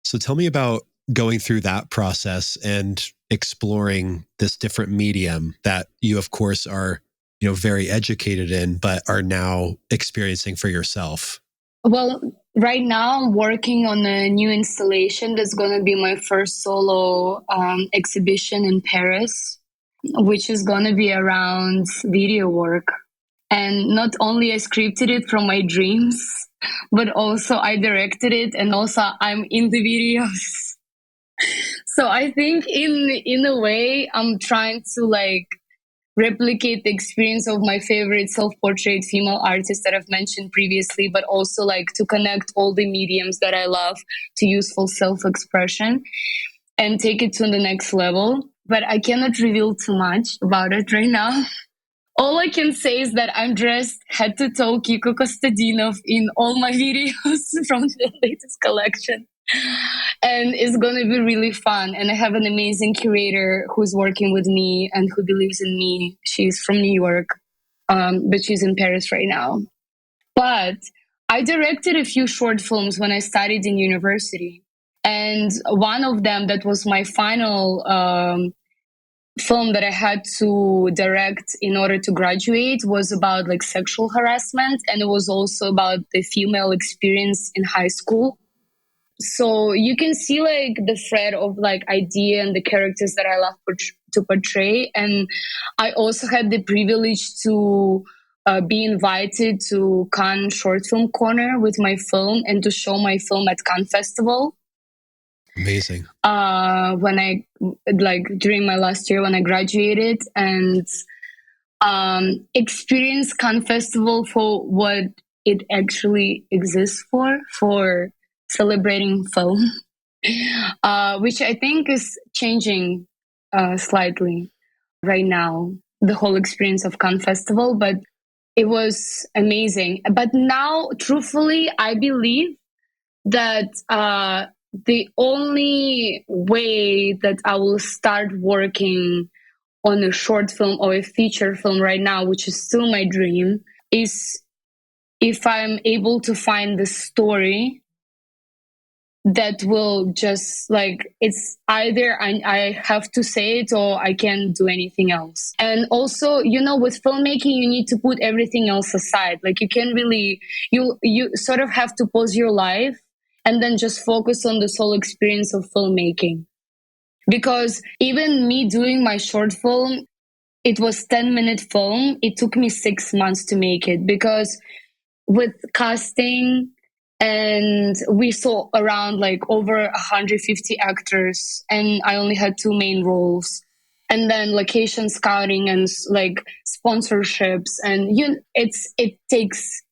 So tell me about going through that process and exploring this different medium that you, of course, are, very educated in, but are now experiencing for yourself. Well, right now I'm working on a new installation that's going to be my first solo exhibition in Paris, which is going to be around video work. And not only I scripted it from my dreams, but also I directed it, and also I'm in the videos. So I think in a way I'm trying to like replicate the experience of my favorite self-portrait female artists that I've mentioned previously, but also like to connect all the mediums that I love to useful self-expression and take it to the next level. But I cannot reveal too much about it right now. All I can say is that I'm dressed head to toe Kiko Kostadinov in all my videos from the latest collection. And it's going to be really fun. And I have an amazing curator who's working with me and who believes in me. She's from New York, but she's in Paris right now. But I directed a few short films when I studied in university. And one of them that was my final film that I had to direct in order to graduate was about like sexual harassment. And it was also about the female experience in high school. So you can see like the thread of like idea and the characters that I love to portray. And I also had the privilege to be invited to Cannes Short Film Corner with my film and to show my film at Cannes Festival. Amazing. When I during my last year when I graduated, and experience Cannes Festival for what it actually exists for celebrating film, which I think is changing slightly right now, the whole experience of Cannes Festival, but it was amazing. But now, truthfully, I believe that the only way that I will start working on a short film or a feature film right now, which is still my dream, is if I'm able to find the story that will just like, it's either I have to say it or I can't do anything else. And also, with filmmaking, you need to put everything else aside. Like you can really, you sort of have to pause your life and then just focus on the sole experience of filmmaking. Because even me doing my short film, it was 10-minute film. It took me 6 months to make it because with casting, and we saw around like over 150 actors, and I only had 2 main roles. And then location scouting and like sponsorships, and it takes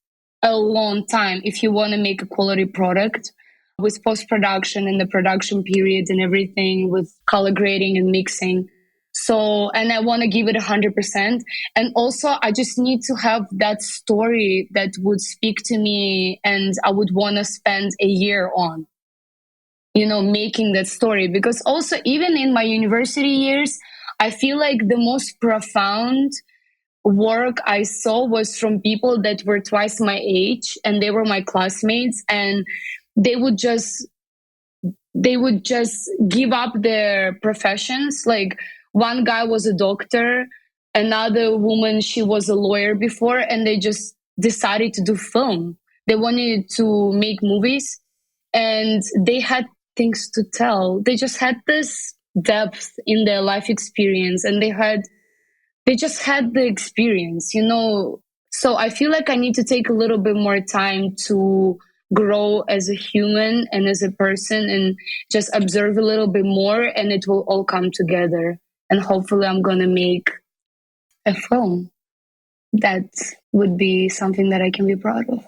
a long time if you want to make a quality product with post-production and the production period and everything, with color grading and mixing. So, and I want to give it 100%. And also I just need to have that story that would speak to me and I would want to spend a year on, making that story. Because also even in my university years, I feel like the most profound work I saw was from people that were twice my age, and they were my classmates, and they would just give up their professions. Like one guy was a doctor, another woman, she was a lawyer before, and they just decided to do film. They wanted to make movies and they had things to tell. They just had this depth in their life experience, and they just had the experience, So I feel like I need to take a little bit more time to grow as a human and as a person and just observe a little bit more, and it will all come together. And hopefully I'm going to make a film that would be something that I can be proud of.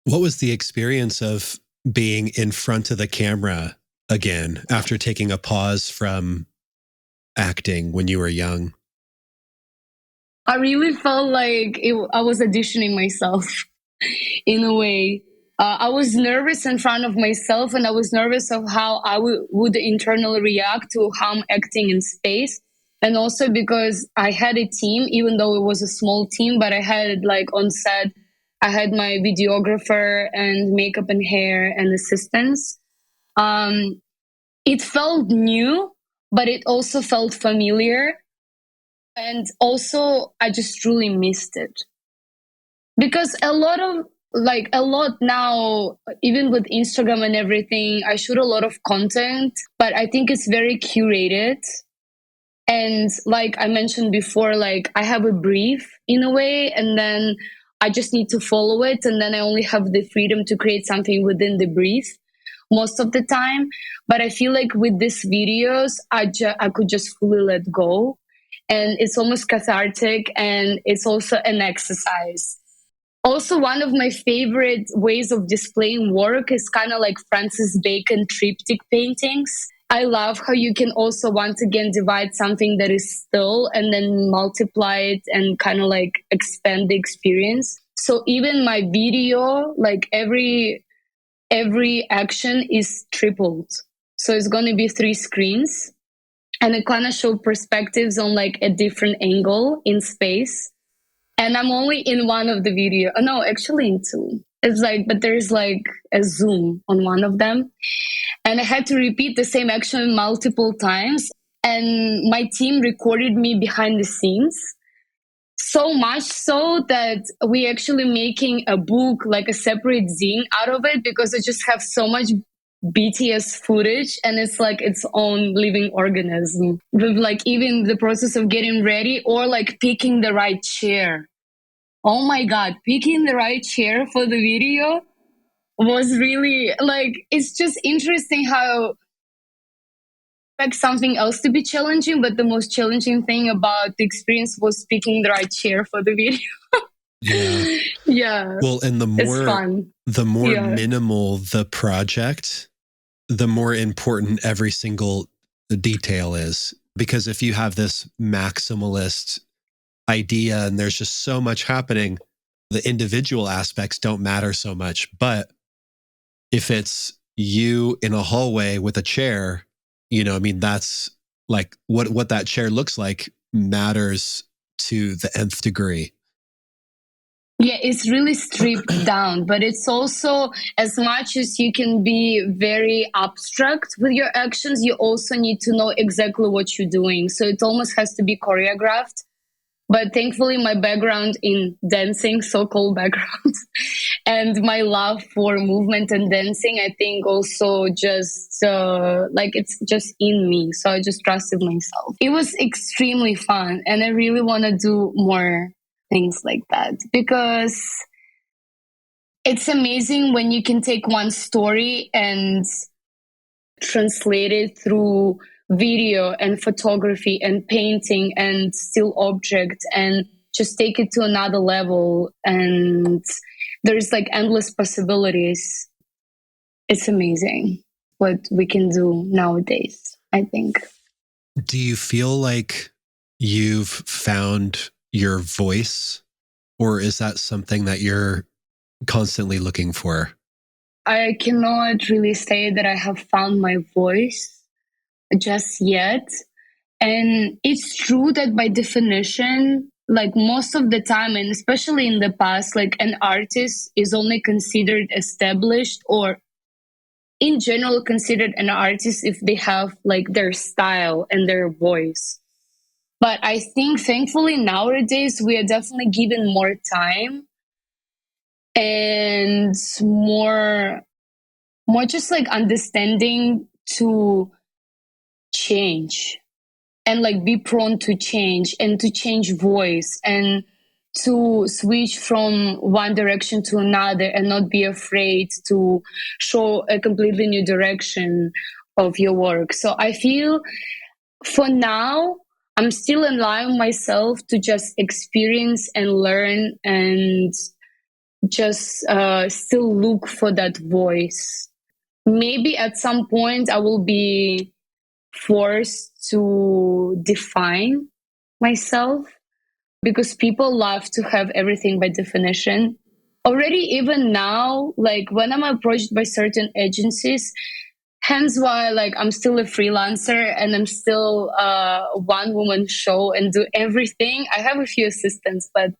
What was the experience of being in front of the camera again after taking a pause from acting when you were young? I really felt like I was auditioning myself in a way. I was nervous in front of myself, and I was nervous of how I would internally react to how I'm acting in space. And also because I had a team, even though it was a small team, but I had like on set, I had my videographer and makeup and hair and assistants. It felt new, but it also felt familiar. And also, I just truly missed it because a lot now, even with Instagram and everything, I shoot a lot of content, but I think it's very curated. And like I mentioned before, like I have a brief in a way, and then I just need to follow it. And then I only have the freedom to create something within the brief most of the time. But I feel like with these videos, I could just fully let go. And it's almost cathartic, and it's also an exercise. Also, one of my favorite ways of displaying work is kind of like Francis Bacon triptych paintings. I love how you can also once again divide something that is still and then multiply it and kind of like expand the experience. So even my video, like every action is tripled. So it's going to be 3 screens, and it kind of show perspectives on like a different angle in space. And I'm only in one of the video. Oh, no, actually in 2. It's like, but there's like a zoom on one of them. And I had to repeat the same action multiple times. And my team recorded me behind the scenes. So much so that we actually making a book, like a separate zine out of it, because I just have so much BTS footage, and it's like its own living organism with like even the process of getting ready or like picking the right chair. Oh my God, picking the right chair for the video was really like, it's just interesting how expect something else to be challenging, but the most challenging thing about the experience was picking the right chair for the video. Yeah. Yeah. Well, and It's fun. the more Yeah. minimal the project, the more important every single detail is. Because if you have this maximalist idea and there's just so much happening, the individual aspects don't matter so much. But if it's you in a hallway with a chair, you know, I mean, that's like what that chair looks like matters to the nth degree. Yeah, it's really stripped down, but it's also, as much as you can be very abstract with your actions, you also need to know exactly what you're doing. So it almost has to be choreographed. But thankfully, my background in dancing, so-called background, and my love for movement and dancing, I think also just like it's just in me. So I just trusted myself. It was extremely fun, and I really want to do more things like that because it's amazing when you can take one story and translate it through video and photography and painting and still object and just take it to another level. And there's like endless possibilities. It's amazing what we can do nowadays, I think. Do you feel like you've found your voice, or is that something that you're constantly looking for? I cannot really say that I have found my voice just yet. And it's true that by definition, like most of the time, and especially in the past, like an artist is only considered established or in general considered an artist if they have like their style and their voice. But I think thankfully nowadays we are definitely given more time and more just like understanding to change and like be prone to change and to change voice and to switch from one direction to another and not be afraid to show a completely new direction of your work. So I feel for now I'm still allowing myself to just experience and learn and just still look for that voice. maybe at some point I will be forced to define myself, because people love to have everything by definition. Already, even now, like when I'm approached by certain agencies, hence why like I'm still a freelancer and I'm still a one woman show and do everything. I have a few assistants, but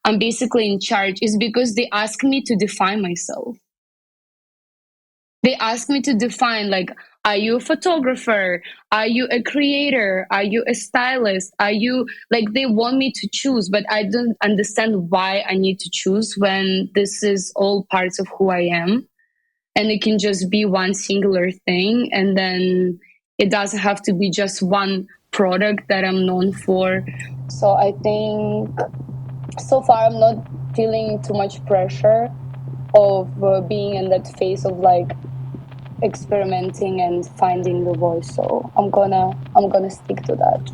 I'm basically in charge, is because they ask me to define myself. They ask me to define, like, are you a photographer? Are you a creator? Are you a stylist? Are you, like, they want me to choose, but I don't understand why I need to choose when this is all parts of who I am. And it can just be one singular thing. And then it doesn't have to be just one product that I'm known for. So I think so far I'm not feeling too much pressure of being in that phase of like experimenting and finding the voice. So I'm gonna stick to that.